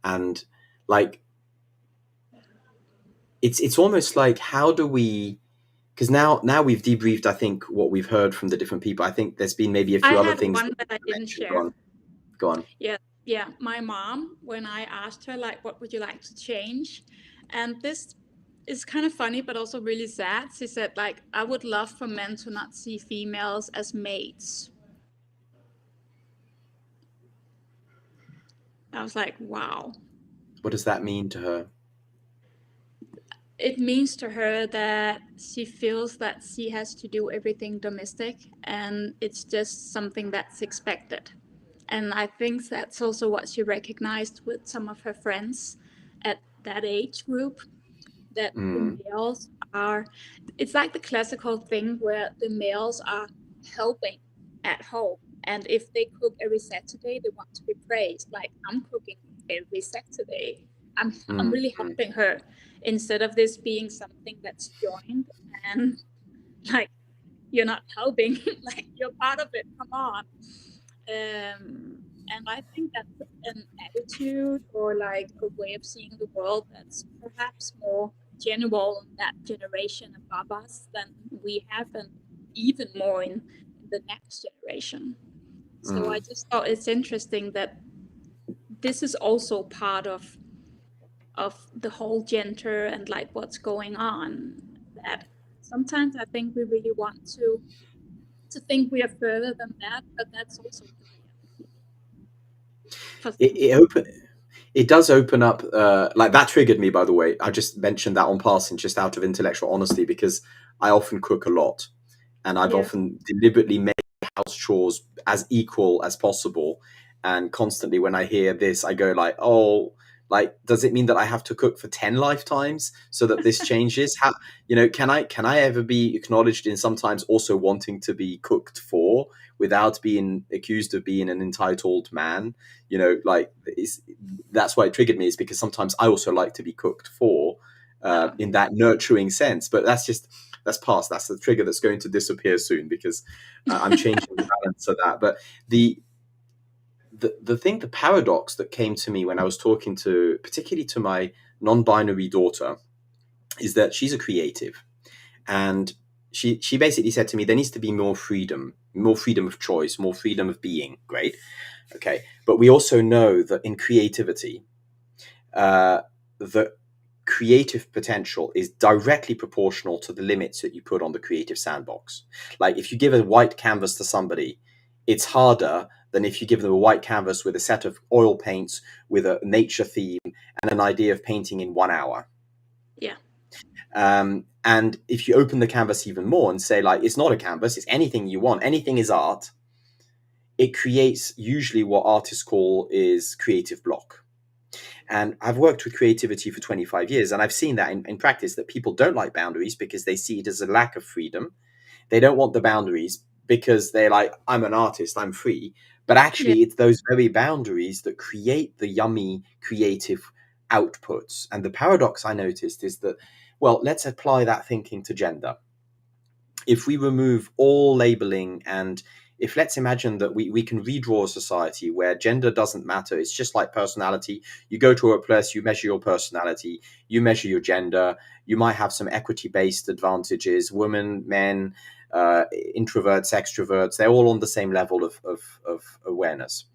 and like it's almost like, how do we? Because now we've debriefed, I think, what we've heard from the different people. I think there's been maybe a I few other had things one that that I you didn't mentioned. Go share. on, go on. Yeah, yeah. My mom, when I asked her like, what would you like to change? And this is kind of funny, but also really sad. She said like, I would love for men to not see females as mates. I was like, wow. What does that mean to her? It means to her that she feels that she has to do everything domestic, and it's just something that's expected. And I think that's also what she recognized with some of her friends at that age group, that the Mm, males are, it's like the classical thing where the males are helping at home. And if they cook every Saturday, they want to be praised. Like, I'm cooking every Saturday. I'm mm, really mm, helping her, instead of this being something that's joined and like you're not helping, like you're part of it. Come on. And I think that's an attitude or like a way of seeing the world that's perhaps more genuine in that generation above us than we have, and even more in the next generation. So I mm. just thought it's interesting that this is also part of the whole gender and like what's going on. That sometimes I think we really want to think we are further than that, but that's also the reality for It, some. it open it does open up, like that triggered me, by the way. I just mentioned that on passing, just out of intellectual honesty, because I often cook a lot, and I've Yeah. often deliberately made house chores as equal as possible. And constantly when I hear this, I go like, oh, like, does it mean that I have to cook for 10 lifetimes so that this changes? How, can I ever be acknowledged in sometimes also wanting to be cooked for, without being accused of being an entitled man? Like, that's why it triggered me, is because sometimes I also like to be cooked for, Uh, in that nurturing sense. But that's past. That's the trigger that's going to disappear soon, because I'm changing the balance of that. But the paradox that came to me when I was talking to, particularly to my non-binary daughter, is that she's a creative, and she basically said to me, there needs to be more freedom of choice, more freedom of being. Great, okay, but we also know that in creativity, the creative potential is directly proportional to the limits that you put on the creative sandbox. Like, if you give a white canvas to somebody, it's harder than if you give them a white canvas with a set of oil paints, with a nature theme, and an idea of painting in 1 hour. yeah. And if you open the canvas even more and say, like, it's not a canvas, it's anything you want, anything is art, it creates usually what artists call is creative block. And I've worked with creativity for 25 years, and I've seen that in practice, that people don't like boundaries because they see it as a lack of freedom. They don't want the boundaries because they're like, I'm an artist, I'm free. But Yeah. actually, it's those very boundaries that create the yummy creative outputs. And the paradox I noticed is that, well, let's apply that thinking to gender. If we remove all labeling, and if let's imagine that we can redraw a society where gender doesn't matter, it's just like personality. You go to a place, you measure your personality, you measure your gender, you might have some equity based advantages, women, men, introverts, extroverts, they're all on the same level of awareness.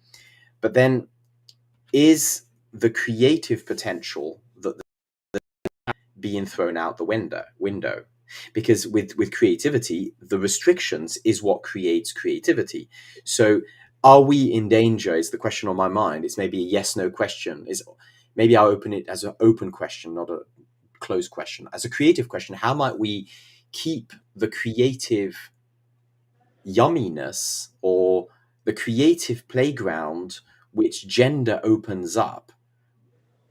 But then is the creative potential that being thrown out the window? Because with creativity, the restrictions is what creates creativity. So are we in danger is the question on my mind. It's maybe a yes no question. Is maybe I'll open it as an open question, not a closed question. As a creative question, how might we keep the creative yumminess or the creative playground which gender opens up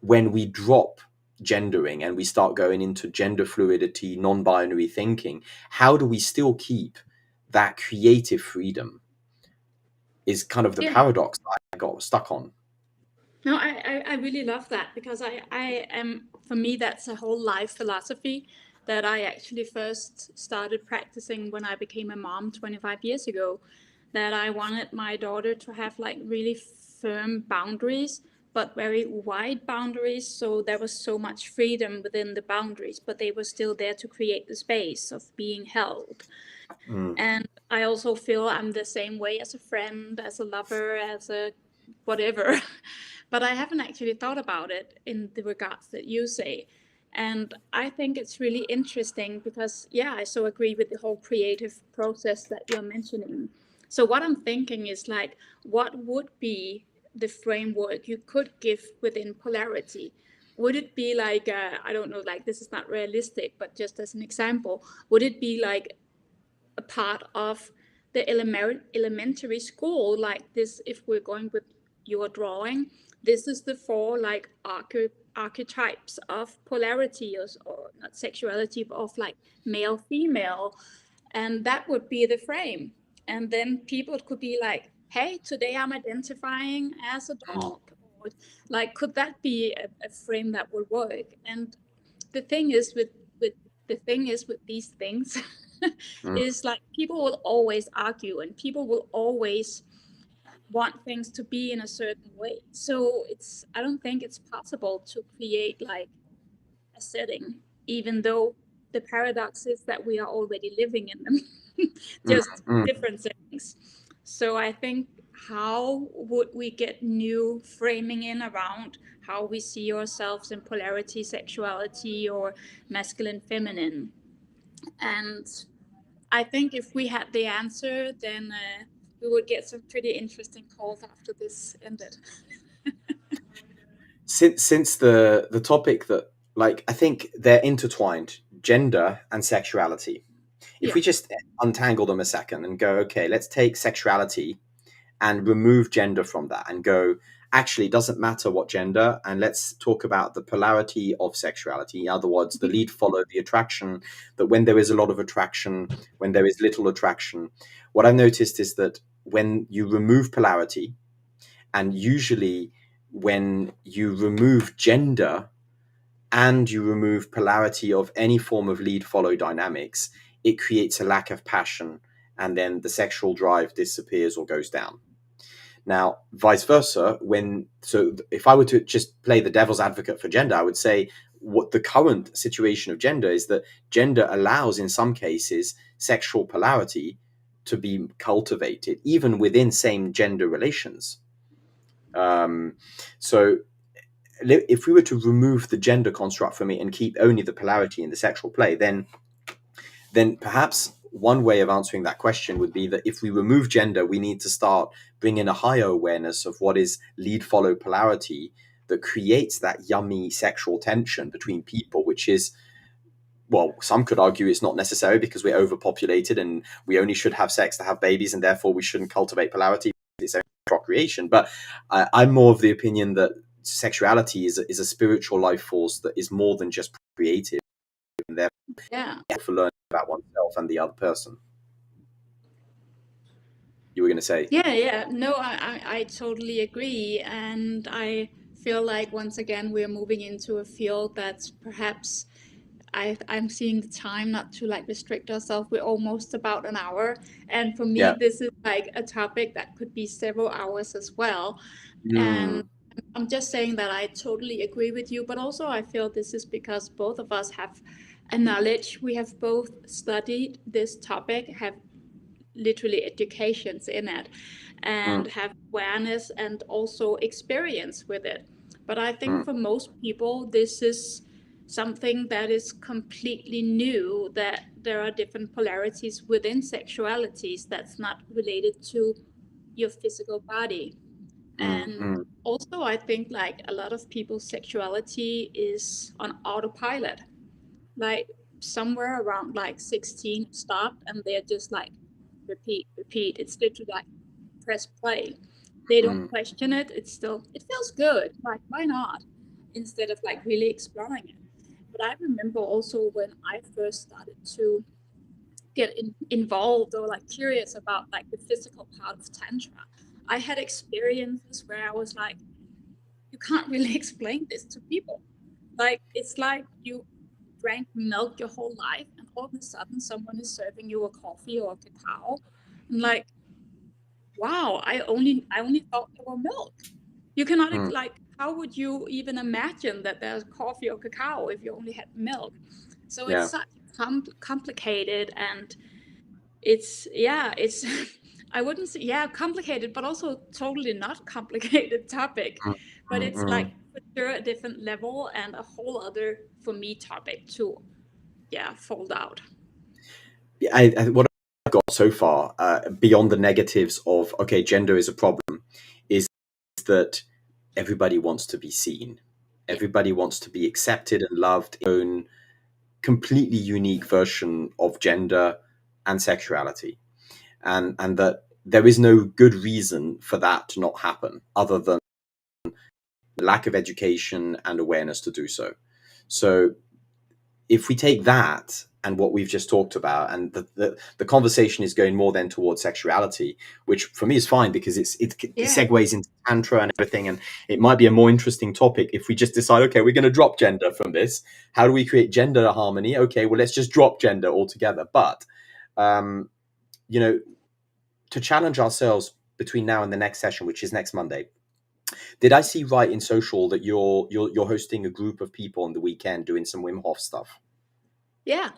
when we drop gendering and we start going into gender fluidity, non-binary thinking? How do we still keep that creative freedom is kind of the Yeah. paradox that I got stuck on. No, I really love that because I am, for me, that's a whole life philosophy that I actually first started practicing when I became a mom 25 years ago. That I wanted my daughter to have like really firm boundaries, but very wide boundaries. So there was so much freedom within the boundaries, but they were still there to create the space of being held. Mm, And I also feel I'm the same way as a friend, as a lover, as a whatever. But I haven't actually thought about it in the regards that you say. And I think it's really interesting because, yeah, I so agree with the whole creative process that you're mentioning. So, what I'm thinking is like, what would be the framework you could give within polarity? Would it be like, I don't know, like this is not realistic, but just as an example, would it be like a part of the elementary school like this? If we're going with your drawing, this is the four like archetypes of polarity, or not sexuality, but of like male female, and that would be the frame. And then people could be like, hey, today I'm identifying as a mm, dog, or like, could that be a frame that would work? And the thing is with the thing is with these things mm, is like people will always argue and people will always want things to be in a certain way. So it's, I don't think it's possible to create like a setting, even though the paradox is that we are already living in them, mm, just mm. different settings. So I think, how would we get new framing in around how we see ourselves in polarity, sexuality, or masculine, feminine? And I think if we had the answer, then we would get some pretty interesting calls after this ended. Since the topic that, like, I think they're intertwined, gender and sexuality. If Yeah. we just untangle them a second and go, okay, let's take sexuality and remove gender from that and go, actually, it doesn't matter what gender, and let's talk about the polarity of sexuality. In other words, the lead follow the attraction, that when there is a lot of attraction, when there is little attraction. What I've noticed is that when you remove polarity, and usually when you remove gender and you remove polarity of any form of lead follow dynamics, it creates a lack of passion, and then the sexual drive disappears or goes down. Now, vice versa, if I were to just play the devil's advocate for gender, I would say what the current situation of gender is that gender allows, in some cases, sexual polarity to be cultivated, even within same gender relations. Um, so if we were to remove the gender construct from it and keep only the polarity in the sexual play, then perhaps one way of answering that question would be that if we remove gender, we need to start bringing a higher awareness of what is lead follow polarity that creates that yummy sexual tension between people, which is, well, some could argue it's not necessary because we're overpopulated and we only should have sex to have babies, and therefore we shouldn't cultivate polarity. It's only procreation. But I'm more of the opinion that sexuality is a spiritual life force that is more than just creative, and therefore Yeah. for learning about oneself and the other person. You were going to say? Yeah. No, I totally agree. And I feel like once again, we're moving into a field that's perhaps I'm seeing the time not to like restrict ourselves. We're almost about an hour. And for me, Yeah. this is like a topic that could be several hours as well. And Mm, I'm just saying that I totally agree with you, but also I feel this is because both of us have a knowledge. We have both studied this topic, have literally educations in it, and mm, have awareness and also experience with it. But I think mm, for most people, this is something that is completely new, that there are different polarities within sexualities that's not related to your physical body. mm, And mm, also, I think like a lot of people's sexuality is on autopilot. Like somewhere around like 16 it stopped, and they're just like repeat, repeat. It's literally like press play. They don't mm, question it. It's still, it feels good. Like, why not? Instead of like really exploring it. But I remember also when I first started to get involved or like curious about like the physical part of Tantra, I had experiences where I was like, you can't really explain this to people. Like, it's like you drank milk your whole life, and all of a sudden, someone is serving you a coffee or a cacao. And like, wow, I only thought they were milk. You cannot mm. like, how would you even imagine that there's coffee or cacao if you only had milk? So it's Yeah. such complicated, and it's yeah, it's I wouldn't say yeah complicated, but also totally not complicated topic. Mm, But mm, it's like mm. for sure a different level and a whole other for me topic to fold out. Yeah, what I've got so far, beyond the negatives of okay, gender is a problem, is that everybody wants to be seen. Yeah, Everybody wants to be accepted and loved in their own completely unique version of gender and sexuality, and that there is no good reason for that to not happen other than lack of education and awareness to do so. So if we take that and what we've just talked about, and the conversation is going more then towards sexuality, which for me is fine because it yeah, segues into tantra and everything, and it might be a more interesting topic if we just decide, okay, we're going to drop gender from this. How do we create gender harmony? Okay, well, let's just drop gender altogether. But um, you know, to challenge ourselves between now and the next session, which is next Monday. Did I see right in social that you're hosting a group of people on the weekend doing some Wim Hof stuff? yeah,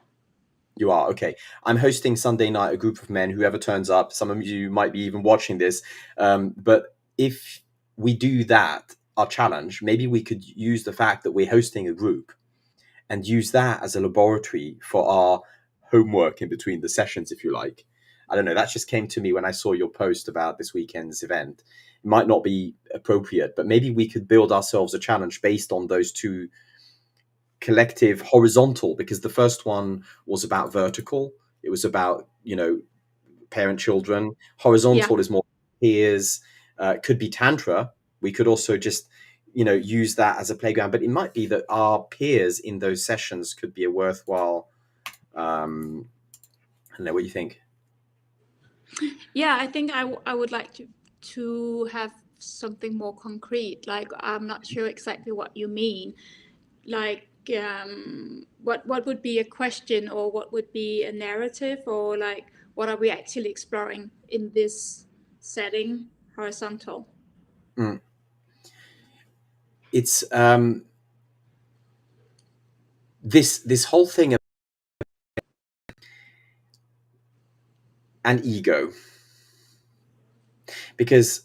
You are okay. I'm hosting Sunday night a group of men. Whoever turns up, some of you might be even watching this. But if we do that, our challenge, maybe we could use the fact that we're hosting a group and use that as a laboratory for our homework in between the sessions, if you like. I don't know. That just came to me when I saw your post about this weekend's event. It might not be appropriate, but maybe we could build ourselves a challenge based on those two collective horizontal, because the first one was about vertical. It was about, parent children. yeah. Horizontal is more peers. Could be tantra. We could also just, use that as a playground. But it might be that our peers in those sessions could be a worthwhile. I don't know what you think. Yeah, I think I would like to have something more concrete. Like, I'm not sure exactly what you mean. Like, what would be a question, or what would be a narrative, or like what are we actually exploring in this setting, horizontal? Mm. It's this whole thing of an ego, because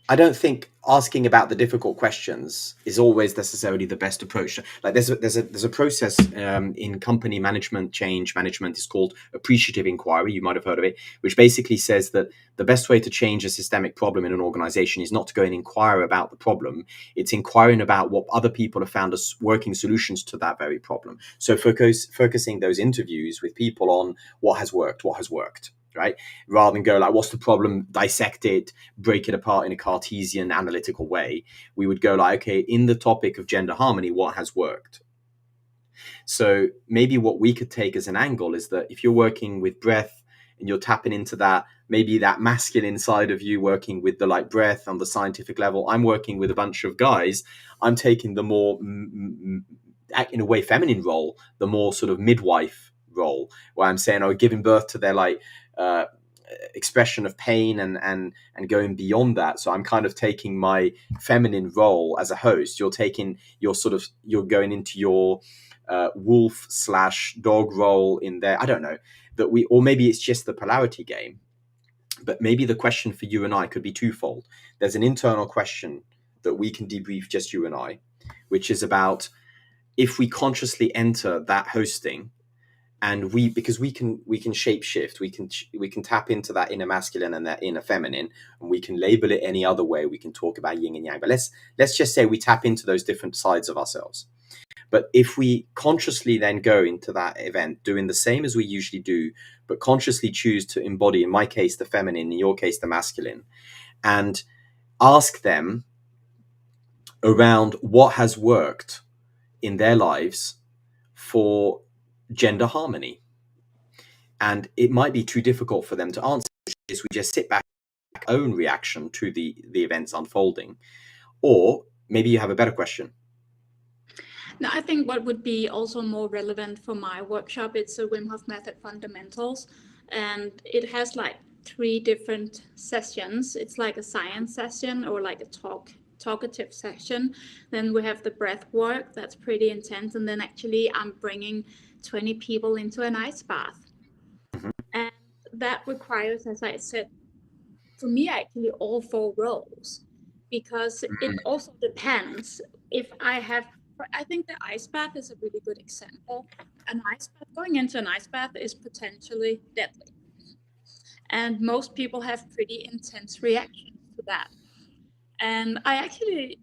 I don't think asking about the difficult questions is always necessarily the best approach. Like there's a process in company management, change management is called appreciative inquiry. You might have heard of it, which basically says that the best way to change a systemic problem in an organization is not to go and inquire about the problem. It's inquiring about what other people have found as working solutions to that very problem. So focusing those interviews with people on what has worked, right? Rather than go like, what's the problem? Dissect it, break it apart in a Cartesian analytical way. We would go like, okay, in the topic of gender harmony, what has worked? So maybe what we could take as an angle is that if you're working with breath and you're tapping into that, maybe that masculine side of you working with the like breath on the scientific level, I'm working with a bunch of guys. I'm taking the more, in a way, feminine role, the more sort of midwife role, where I'm saying, oh, giving birth to their like expression of pain and going beyond that. So I'm kind of taking my feminine role as a host. You're going into your wolf / dog role in there. I don't know that or maybe it's just the polarity game. But maybe the question for you and I could be twofold. There's an internal question that we can debrief, just you and I, which is about if we consciously enter that hosting, and because we can shape shift, we can tap into that inner masculine and that inner feminine, and we can label it any other way. We can talk about yin and yang, but let's just say we tap into those different sides of ourselves. But if we consciously then go into that event doing the same as we usually do, but consciously choose to embody, in my case, the feminine, in your case, the masculine, and ask them around what has worked in their lives for gender harmony. And it might be too difficult for them to answer if we just sit back, own reaction to the events unfolding. Or maybe you have a better question. Now, I think what would be also more relevant for my workshop, it's a Wim Hof Method Fundamentals, and it has like 3 different sessions. It's like a science session or like a talkative session. Then we have the breath work, that's pretty intense. And then actually I'm bringing 20 people into an ice bath. Mm-hmm. And that requires, as I said, for me, actually all 4 roles, because it also depends if I think the ice bath is a really good example. Going into an ice bath is potentially deadly. And most people have pretty intense reactions to that. And I actually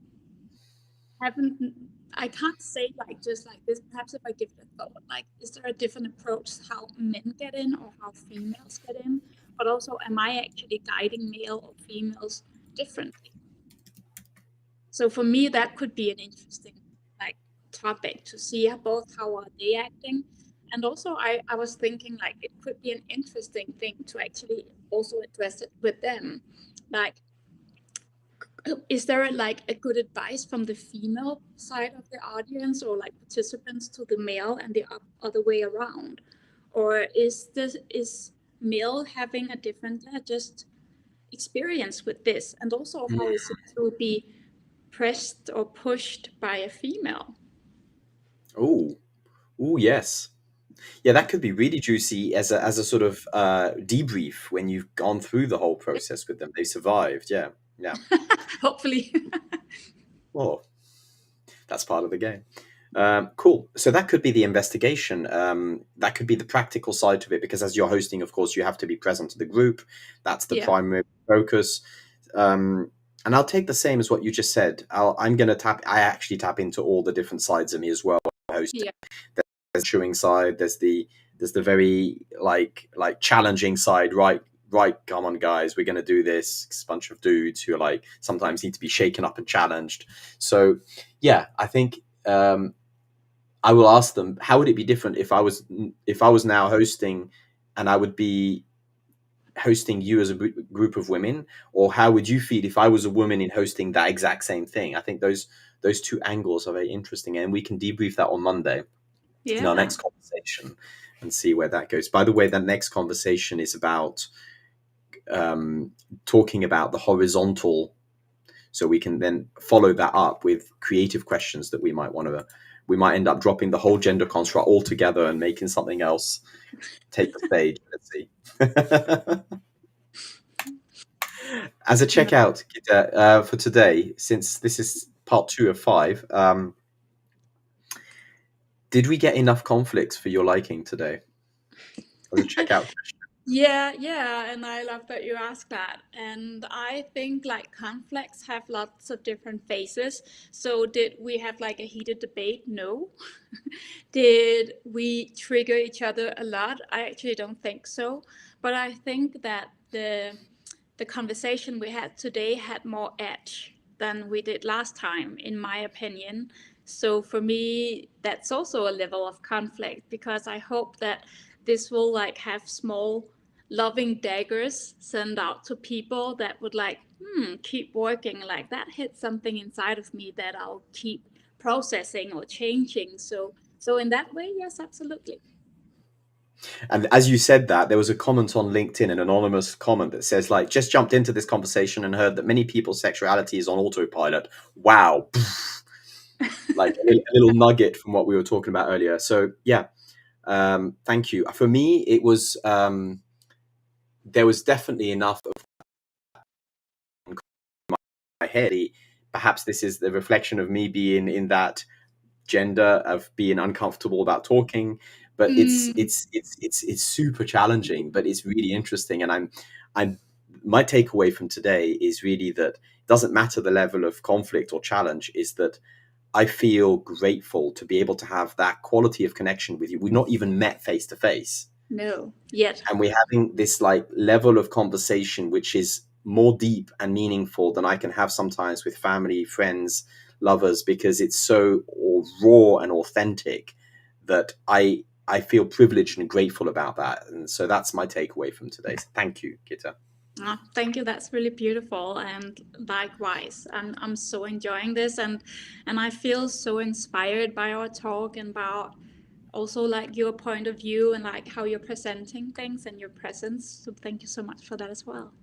I can't say like just like this. Perhaps if I give it a thought, like, is there a different approach how men get in or how females get in? But also, am I actually guiding male or females differently? So for me, that could be an interesting like topic to see both how are they acting. And also I was thinking like it could be an interesting thing to actually also address it with them. Like, is there like a good advice from the female side of the audience or like participants to the male and the other way around? Or is male having a different just experience with this? And also how is it to be pressed or pushed by a female? Oh, yes. Yeah, that could be really juicy as a sort of debrief when you've gone through the whole process with them. They survived. Yeah. Hopefully. Oh, that's part of the game. Cool. So that could be the investigation. That could be the practical side of it, because as you're hosting, of course, you have to be present to the group. That's the primary focus. And I'll take the same as what you just said. I actually tap into all the different sides of me as well. Hosting. Yeah. There's the showing side. There's the very like challenging side. Right, come on, guys, we're gonna do this. It's a bunch of dudes who are like sometimes need to be shaken up and challenged. So yeah, I think I will ask them, how would it be different if I was now hosting, and I would be hosting you as a group of women, or how would you feel if I was a woman in hosting that exact same thing? I think those 2 angles are very interesting, and we can debrief that on Monday in our next conversation and see where that goes. By the way, that next conversation is about talking about the horizontal, so we can then follow that up with creative questions that we might end up dropping the whole gender construct altogether and making something else take the stage. Let's see. As a checkout, Gitte, for today, since this is part 2 of 5, did we get enough conflicts for your liking today? As a checkout question. Yeah, and I love that you asked that. And I think like conflicts have lots of different phases. So did we have like a heated debate? No. Did we trigger each other a lot? I actually don't think so. But I think that the conversation we had today had more edge than we did last time, in my opinion. So for me, that's also a level of conflict, because I hope that this will like have small loving daggers sent out to people that would like, keep working. Like that hit something inside of me that I'll keep processing or changing. So in that way, yes, absolutely. And as you said that, there was a comment on LinkedIn, an anonymous comment that says, like, just jumped into this conversation and heard that many people's sexuality is on autopilot. Wow. Like a little nugget from what we were talking about earlier. So yeah, thank you. For me, it was there was definitely enough of my head. Perhaps this is the reflection of me being in that gender of being uncomfortable about talking, but Mm, it's super challenging, but it's really interesting. And I'm my takeaway from today is really that it doesn't matter the level of conflict or challenge, is that I feel grateful to be able to have that quality of connection with you. We've not even met face to face, no, yet. and we're having this like level of conversation which is more deep and meaningful than I can have sometimes with family, friends, lovers, because it's so raw and authentic that I feel privileged and grateful about that. And so that's my takeaway from today. So thank you, Gitte. Oh, thank you. That's really beautiful. And likewise, I'm so enjoying this, and I feel so inspired by our talk and about also like your point of view and like how you're presenting things and your presence. So thank you so much for that as well.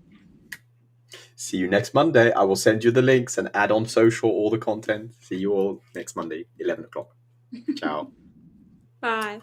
See you next Monday. I will send you the links and add on social all the content. See you all next Monday, 11 o'clock. Ciao. Bye.